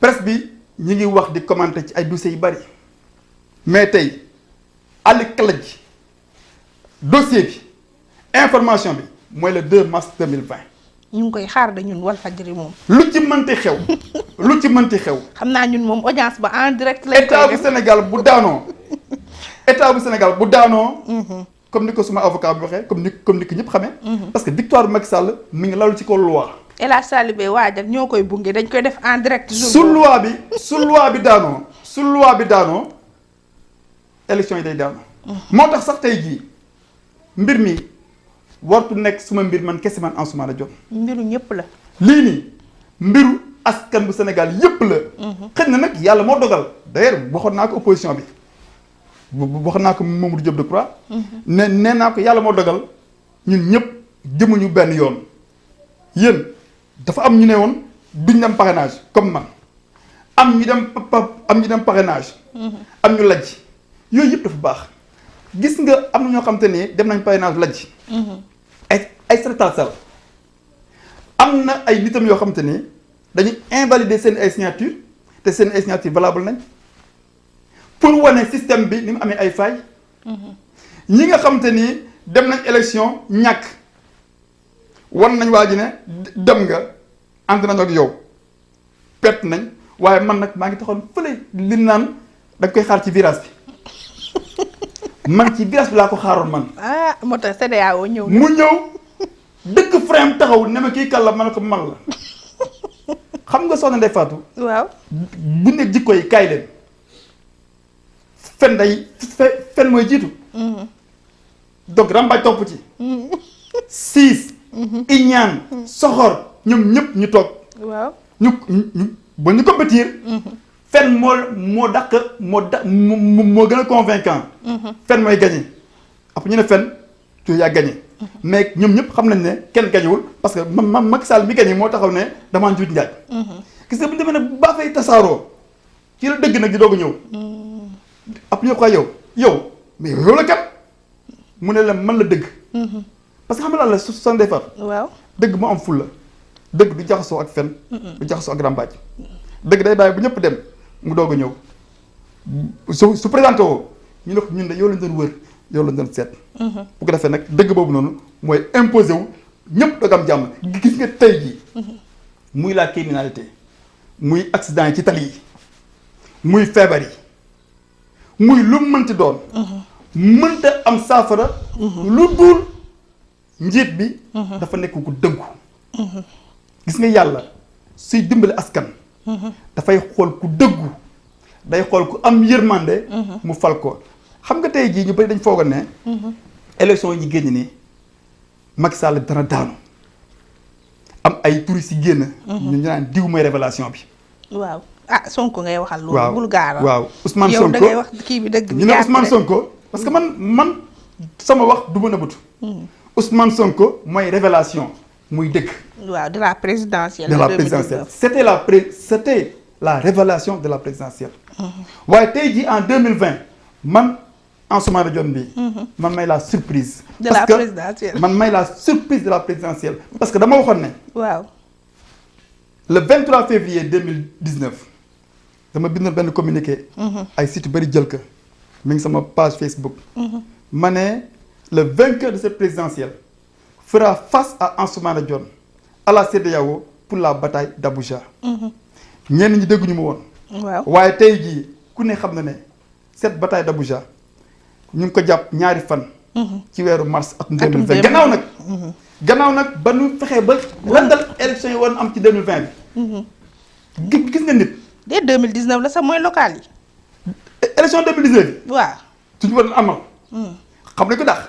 presse bi ñi ngi wax di commenter ci ay dossiers yu bari mais tey àll kala ji dossier bi information bi mooy le 2 mars 2020. ñu ngi koy xaar da ñun Walfadjri moom. lu ci mënti xew. xam naa ñun moom audience ba en direct. lay état bu Sénégal bu daanoo. comme ni ko suma avocat bi waxee comme ni ko ñëpp xamee. parce que victoire Macky Sall mi ngi lalu ci kaw loi. El Hadj Salibé waajal ñoo koy bunge dañ koy def en direct. su loi bi daanoo élection yi day daanoo. moo tax sax tey jii mbir mi wartu nekk suma mbir man kese man Ansoumana Dione. mbiru ñëpp la. lii nii mbiru askan bu Sénégal yëpp la. xëy na nag yàlla moo dogal d'ailleurs waxoon naa ko opposition bi. waxoon naa ko Mamadou Diop Decroix. nee naa ko yàlla moo dogal ñun ñëpp jëmuñu benn yoon. yéen dafa am ñu ne woon duñ dem parrainage comme man am ñu dem parrainage. am ñu lajj yooyu yëpp dafa baax gis nga am na ñoo xam te ni dem nañ parrainage lajj. ay secrétaire sal am na ay nitam yoo xam te ni dañuy invalider seen ay signature te seen ay signature valable nañ. pour wane système bi ni mu amee ay failles. ñi nga xam te ni dem nañ élection ñàkk wan nañ waa ji ne dem nga ànd nañ ak yow perte nañ waaye man nag maa ngi taxoon fële li naan da nga koy xaar ci virage bi man ci virage bi laa ko xaaroon man. ah moo tax CEDEAO ñëw. mu ñëw dëkk frame taxaw ne ma kii kàlla ma ne ko man la xam nga soxna Ndeye Fatou. waaw bu nekk jikko yi kaay leen. fen mooy jiitu. donc rambaaj topp ci. siis. iñaan soxor ñoom ñëpp ñu toog. waaw ba ñu compétir. fen moo gën a convaincant. fen mooy gagné après ñu ne fen tu yaa gagné. mais ñoom ñëpp xam nañ ne kenn gagnéwul parce que Macky Sall mi gagné moo taxaw ne damaa njuuj njaaj. gis nga bu ñu demee nag baa fay tasaaroo ci la dëgg nag di doog a ñëw. après ñu ko yow mais yow la kat mu ne la man la dëgg. parce que xam nga la su defar. waaw dëgg mu am ful la dëgg du jaxasoo ak fen. du jaxasoo ak rambaaj. dëgg day bàyyi bu ñëpp dem mu doog a ñëw su présenté woo ñu ne ko ñun de yow lañ doon wër yow lañ doon seet. bu ko defee nag dëgg boobu noonu mooy imposé wu ñëpp doog am jàmm gis nga tey jii. muy la criminalité muy accident yi ci tali yi muy feebar yi. muy lu mënti doon. mënta am saafara. lu dul njiit bi. dafa nekk ku dëggu. gis nga yàlla suy dimbali askan. dafay xool ku dëggu day xool ku am yërmande. mu fal ko xam nga tey jii ñu bari dañ foogoon ne. élection yi génn nii Macky Sall dana daanu am ay touristes yi génn. ñu naan diw mooy révélation bi. waaw. ah Sonko ngay waxal. loolu bul gaara waaw Ousmane Sonko yow da ngay wax kii bi dëgg bi. ñu ne Ousmane Sonko parce que man sama wax du ma nëbbatu. Ousmane Sonko mooy révélation muy dëgg. waaw de la présidentielle. de la présidentielle c'était la révélation de la présidentielle. waaye tey jii en 2020 man Ansoumana Dione bi. man may la surprise. de la présidentielle man may la surprise de la présidentielle. parce que dama waxoon ne. waaw le 23 février 2019. dama bindoon benn communiqué. ay sites yu bëri jël ko mi ngi sama page Facebook. ma ne le vainqueur de cette présidentielle fera face à Ansoumana Dione à la CEDEAO pour la bataille d'Abuja. ñenn ñi dégguñu ma woon. waaw waaye tey jii ku ne xam na ne cette bataille d'Abuja ñu ngi ko jàpp ñaari fan. ci weeru mars atum 2020 gannaaw nag ba nu fexee ba landal élection yi war na am ci 2020 bi. gis nga nit. dès 2019 la sax mooy local yi. élection 2019 yi. waaw. suñu war a amal. xam nañ ko dàq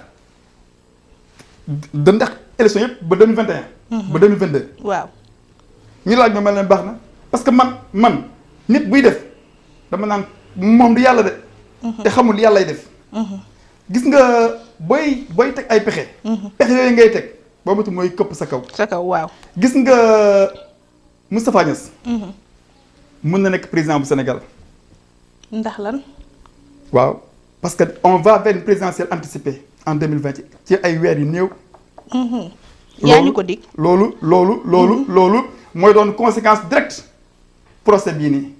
da ndax élection yëpp ba 2021. ba 2022. waaw ñu laaj ma mel ne baax na parce que man nit buy def dama naan moom du yàlla de. te xamul yàlla lay def. gis nga booy teg ay pexe. pexe yooyu ngay teg boo matul mooy këpp sa kaw. sa kaw waaw. gis nga Moustapha Niasse. mën na nekk président bu Sénégal. ndax lan. waaw parce que on va vers une présidentielle anticipée en 2020 ci ay weer yu néew. yaa ñu ko dig. loolu mooy doon conséquence directe procès bii nii.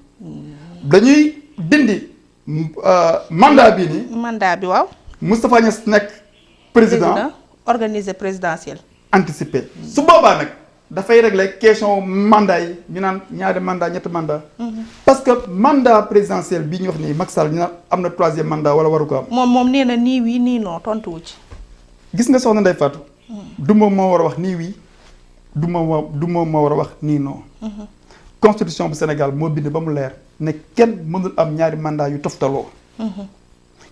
dañuy dindi mandat bii nii. mandat bi waaw. Moustapha Niasse nekk président organisé présidentiel. anticipé su boobaa nag dafay régler question mandat yi ñu naan ñaari mandat ñetti mandat parce que mandat présidentiel bi ñu wax nii Macky Sall ñu naan am na 3e mandat wala waru ko am. moom nee na nii wii nii non tontuwu ci. gis nga soxna Ndeye Fatou. du moom moo war a wax nii wii du moom moo war a wax nii non. constitution bu Sénégal moo bind ba mu leer ne kenn mënul am ñaari mandat yu toftaloo.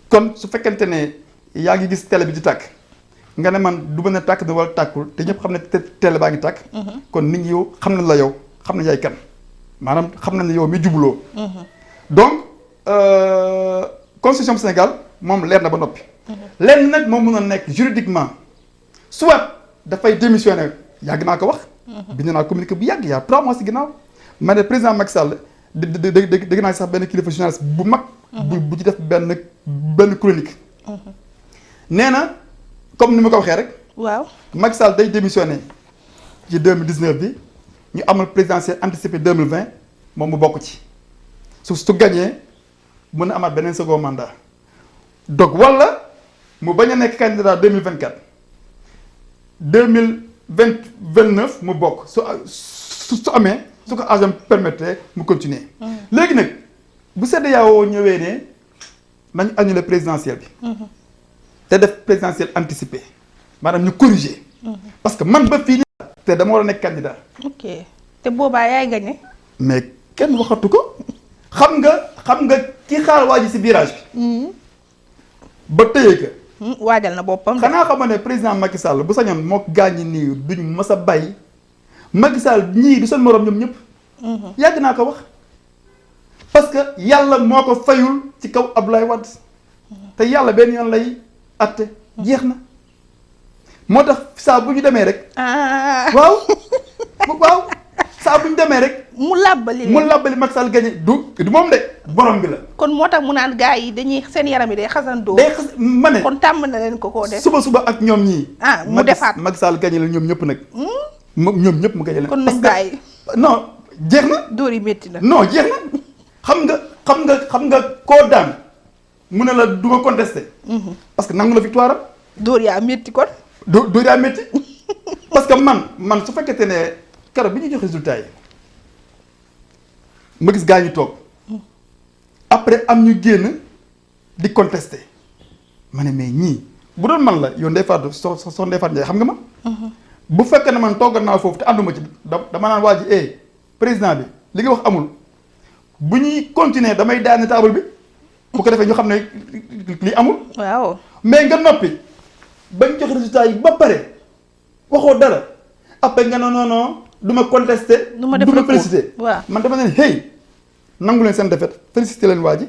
kon su fekkente ne yaa ngi gis télé bi di tàkk nga ne man du mën a tàkk ne wala tàkkul te ñëpp xam ne télé baa ngi tàkk. kon nit ñi yow xam nañ la yow xam nañ yaay kan maanaam xam nañ ne yow mi jubuloo. donc constitution bu Sénégal moom leer na ba noppi. lenn nag moom mën a nekk juridiquement soit dafay démissionner yàgg naa ko wax. bind naa communiqué bu yàgg yaa 3 mois si ginnaaw ma ne président Macky Sall dégg naa sax benn kilifa journaliste bu mag. bu ci def benn chronique. nee na comme ni ma ko waxee rek. waaw Macky Sall day démissionné ci 2019 bi ñu amal présidentielle anticipée 2020 moom mu bokk ci su gagné mën na amaat beneen second mandat donc wala mu bañ a nekk candidat 2024 2029 mu bokk su amee su ko agent permettre mu continuer. léegi nag bu CEDEAO ñëwee ne nañu annuler présidentielle bi. te def présidentielle anticipée maanaam ñu corriger. parce que man ba fii nii. te dama war a nekk candidat. ok te boobaa yaay gagné. mais kenn waxatu ko xam nga ki xaar waa ji si virage bi. ba téye ko. waajal na boppam. xanaa xam ne président Macky Sall bu sañoon moo gaañi nii duñ mës a bàyyi Macky Sall ñii du seen morom ñoom ñëpp. yàgg naa ko wax. parce que yàlla moo ko fayul ci kaw Abdoulaye Wade. te yàlla benn yoon lay atte jeex na. moo tax saa bu ñu demee rek. waaw saa bu ñu demee rek. mu làbbali Macky Sall gagné du moom de borom bi la. kon moo tax mu naan gars yi dañuy seen yaram yi day xasandoo. ma ne kon tàmm na leen koo def. suba ak ñoom ñii. mu defaat Macky Sall gagné la ñoom ñëpp nag. ñoom ñëpp mu gagné leen. kon nañ bàyyi. non jeex na. dóor yi métti na. non jeex na xam nga koo daan mu ne la du ma contesté. parce que nangu la victoire am. dóor yaa métti kon. dóor yaa métti parce que man su fekkente ne keroog bi ñuy jox résultat yi ma gis gaa ñu toog après am ñu génn di contesté ma ne mais ñii bu doon man la yow Ndeye Fatou Ndeye Fatou Ndiaye xam nga ma. bu fekkee ne man toogal naa foofu te ànduma ci dama naan waa ji président bi li nga wax amul bu ñuy continuer damay daane table bi bu ko defee ñu xam ne lii amul. waaw mais nga noppi bañ jox résultat yi ba pare waxoo dara après nga non du ma contesté. du ma def félicité. waaw man dama ne hey nangu leen seen défaite félicité leen waa ji.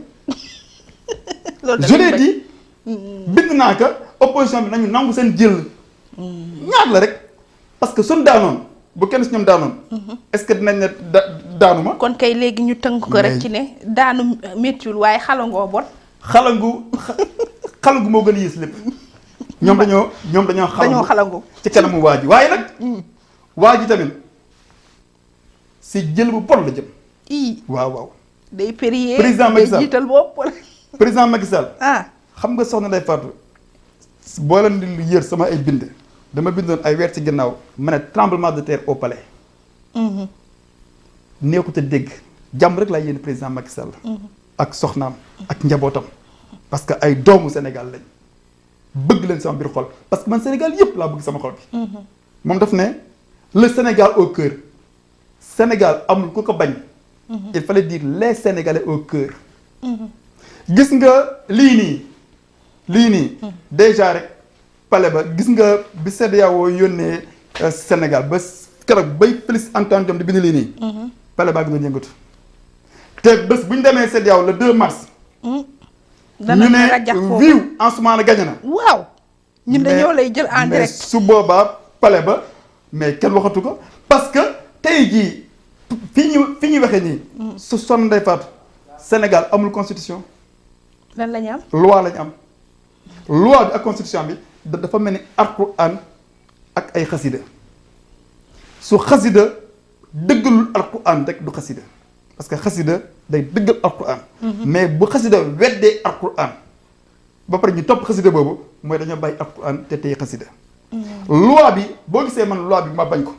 loolu je l'ai dit bind naa ko opposition bi nañu nangu seen jël. ñaar la rek parce que suñ daanoon bu kenn si ñoom daanoon. est-ce que dinañ ne daanu ma. kon kay léegi ñu tënk ko rek ci ne daanu méttiwul waaye xalangoo bon. xalangu moo gën a yées lépp. ñoom dañoo xalangu ci kanamu waa ji waaye nag. waa ji tamit si jël bu bon la jëm. waaw. day périer président Macky Sall day jiital bopp. président Macky Sall. xam nga soxna Ndeye Fatou boo leen di yër sama ay bind dama bindoon ay weer ci ginnaaw ma ne tremblement de terre au palais. neexut a dégg jàmm rek laay yéen président Macky Sall. ak soxnaam ak njabootam. parce que ay doomu Sénégal lañ bëgg leen sama biir xol parce que man Sénégal yëpp laa bëgg sama xol bi. moom daf ne le Sénégal au cœur Sénégal amul ku ko bañ. il fallait dire les Sénégalais au cœur. gis nga lii nii lii nii déjà rek palais ba gis nga bi CEDEAO yónnee Sénégal ba keroog bay Félix Antoine Diome di bind lii nii palais baa ngi doon yëngatu te bés bu ñu demee CEDEAO le 2 mars ñu ne vive Ansoumana gagné na waaw ñun dañoo lay jël en direct mais su boobaa palais ba mais kenn waxatu ko parce que tey jii fi ñuy waxee nii su sonn Ndeye Fatou Sénégal amul constitution lan la ñu am loi la ñu am loi bi ak constitution bi dafa mel ni Alxuraan ak ay xasida su xasida dëggalul Alxuraan rek du xasida parce que xasida day dëggal Alxuraan mais bu xasida weddee Alxuraan ba pare ñu topp xasida boobu mooy dañoo bàyyi Alxuraan te tey xasida loi bi boo gisee man loi bi ma bañ ko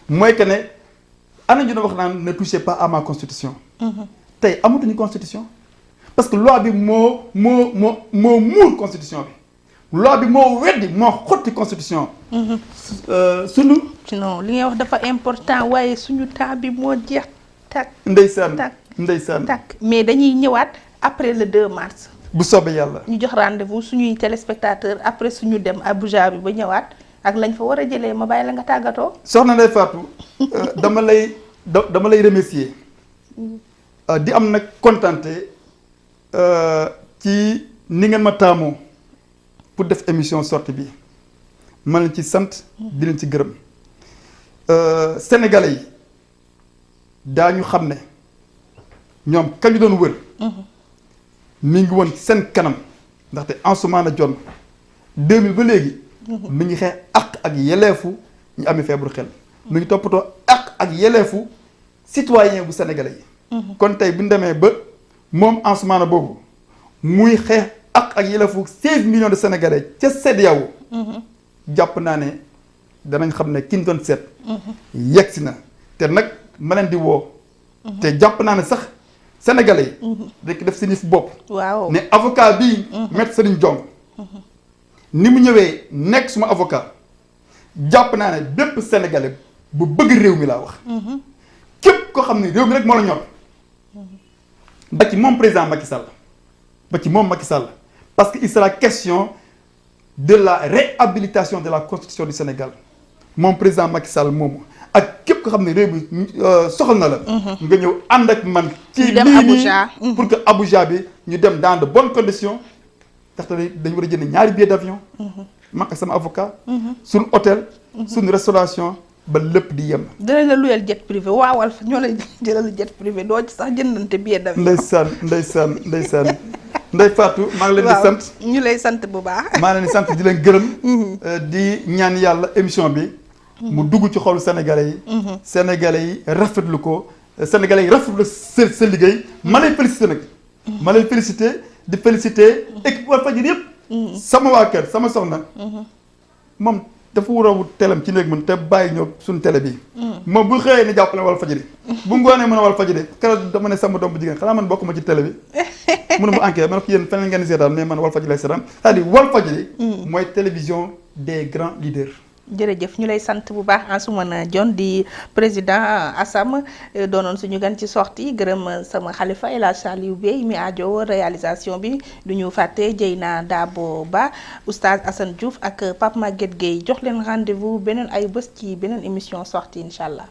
mooy que ne ana ñu wax naan ne touchez pas à ma constitution tey amatuñu constitution parce que loi bi moo muur constitution bi loi bi moo weddi moo xotti constitution sunu non li ngay wax dafa important waaye suñu temps bi moo jeex takk ndeysaan takk mais dañuy ñëwaat après le 2 mars bu soobee yàlla ñu jox rendez-vous suñuy téléspectateurs après suñu dem Abuja bi ba ñëwaat ak lañ fa war a jëlee ma bàyyi la nga tàggatoo soxna Ndeye Fatou dama lay remercier di am nag kontante ci ni ngeen ma taamoo pour def émission sortie bi ma leen ci sant di leen ci gërëm sénégalais yi daañu xam ne ñoom kañu doon wër mi ngi woon seen kanam ndaxte Ansoumana Dione 2000 ba léegi mi ngi xeex ak yeleefu ñu amee feebaru xel mi ngi toppatoo ak yeleefu citoyen bu sénégalais yi kon tey bu ñu demee ba moom Ansoumana boobu muy xeex ak yeleefu 16 millions de sénégalais ca CEDEAO jàpp naa ne danañ xam ne ki ñu doon seet yegg si na te nag ma leen di woo te jàpp naa ne sax sénégalais yi dañ ko def seen yëfu bopp waaw ne avocat bii maître Serigne Diong ni mu ñëwee nekk suma avocat jàpp naa ne bépp sénégalais bu bëgg réew mi laa wax képp koo xam ne réew mi rek moo la ñor ba ci moom président Macky Sall ba ci moom Macky Sall parce que il sera question de la réhabilitation de la constitution du Sénégal moom président Macky Sall moomu ak képp ko xam ne réew mi soxal na la nga ñëw ànd ak man ci lii nii pour que Abuja bi ñu dem dans de bonnes conditions ndaxte dañu war a jënd ñaari billet d'avion man ak sama avocat suñu hôtel suñu restauration ba lépp di yem dinañ la luyal jet privé waawal fa ñoo lay jëlal jet privé doo ci sax jëndante billet d'avion ndeysaan Ndeye Fatou maa ngi leen di sant ñu lay sant bu baax maa leen di sant di leen gërëm di ñaan yàlla émission bi mu dugg ci xolu sénégalais yi sénégalais yi rafetlu ko sénégalais yi rafetlu sa liggéey ma lay félicité nag ma lay félicité di félicité équipe Walfadjri yëpp sama waa kër sama soxna moom dafa war a wut telam ci néeg mën te bàyyi ñëw suñu télé bi moom bu xëyee ni jàppale Walfadjri bu ngoonee mën a Walfadjri keroog dama ne sama doom bu jigéen xanaa man bokk ma ci télé bi mu ne ma enquête ma ne ko yéen feneen ngeen di seetaan mais man Walfadjri lay seetaan c'est-à-dire Walfadjri mooy télévision des grands leaders jërëjëf ñu lay sant bu baax Ansoumana Dione di président ASAM doonoon suñu gan ci sortie gërëm sama xalifa El Hadj Saliou Bey mi aajo réalisation bi du ñu fàtte Dieyna Dabo Ba oustaz Assane Diouf ak Pape Maguette Gueye jox leen rendez-vous beneen ay bés ci beneen émission sortie incha allah.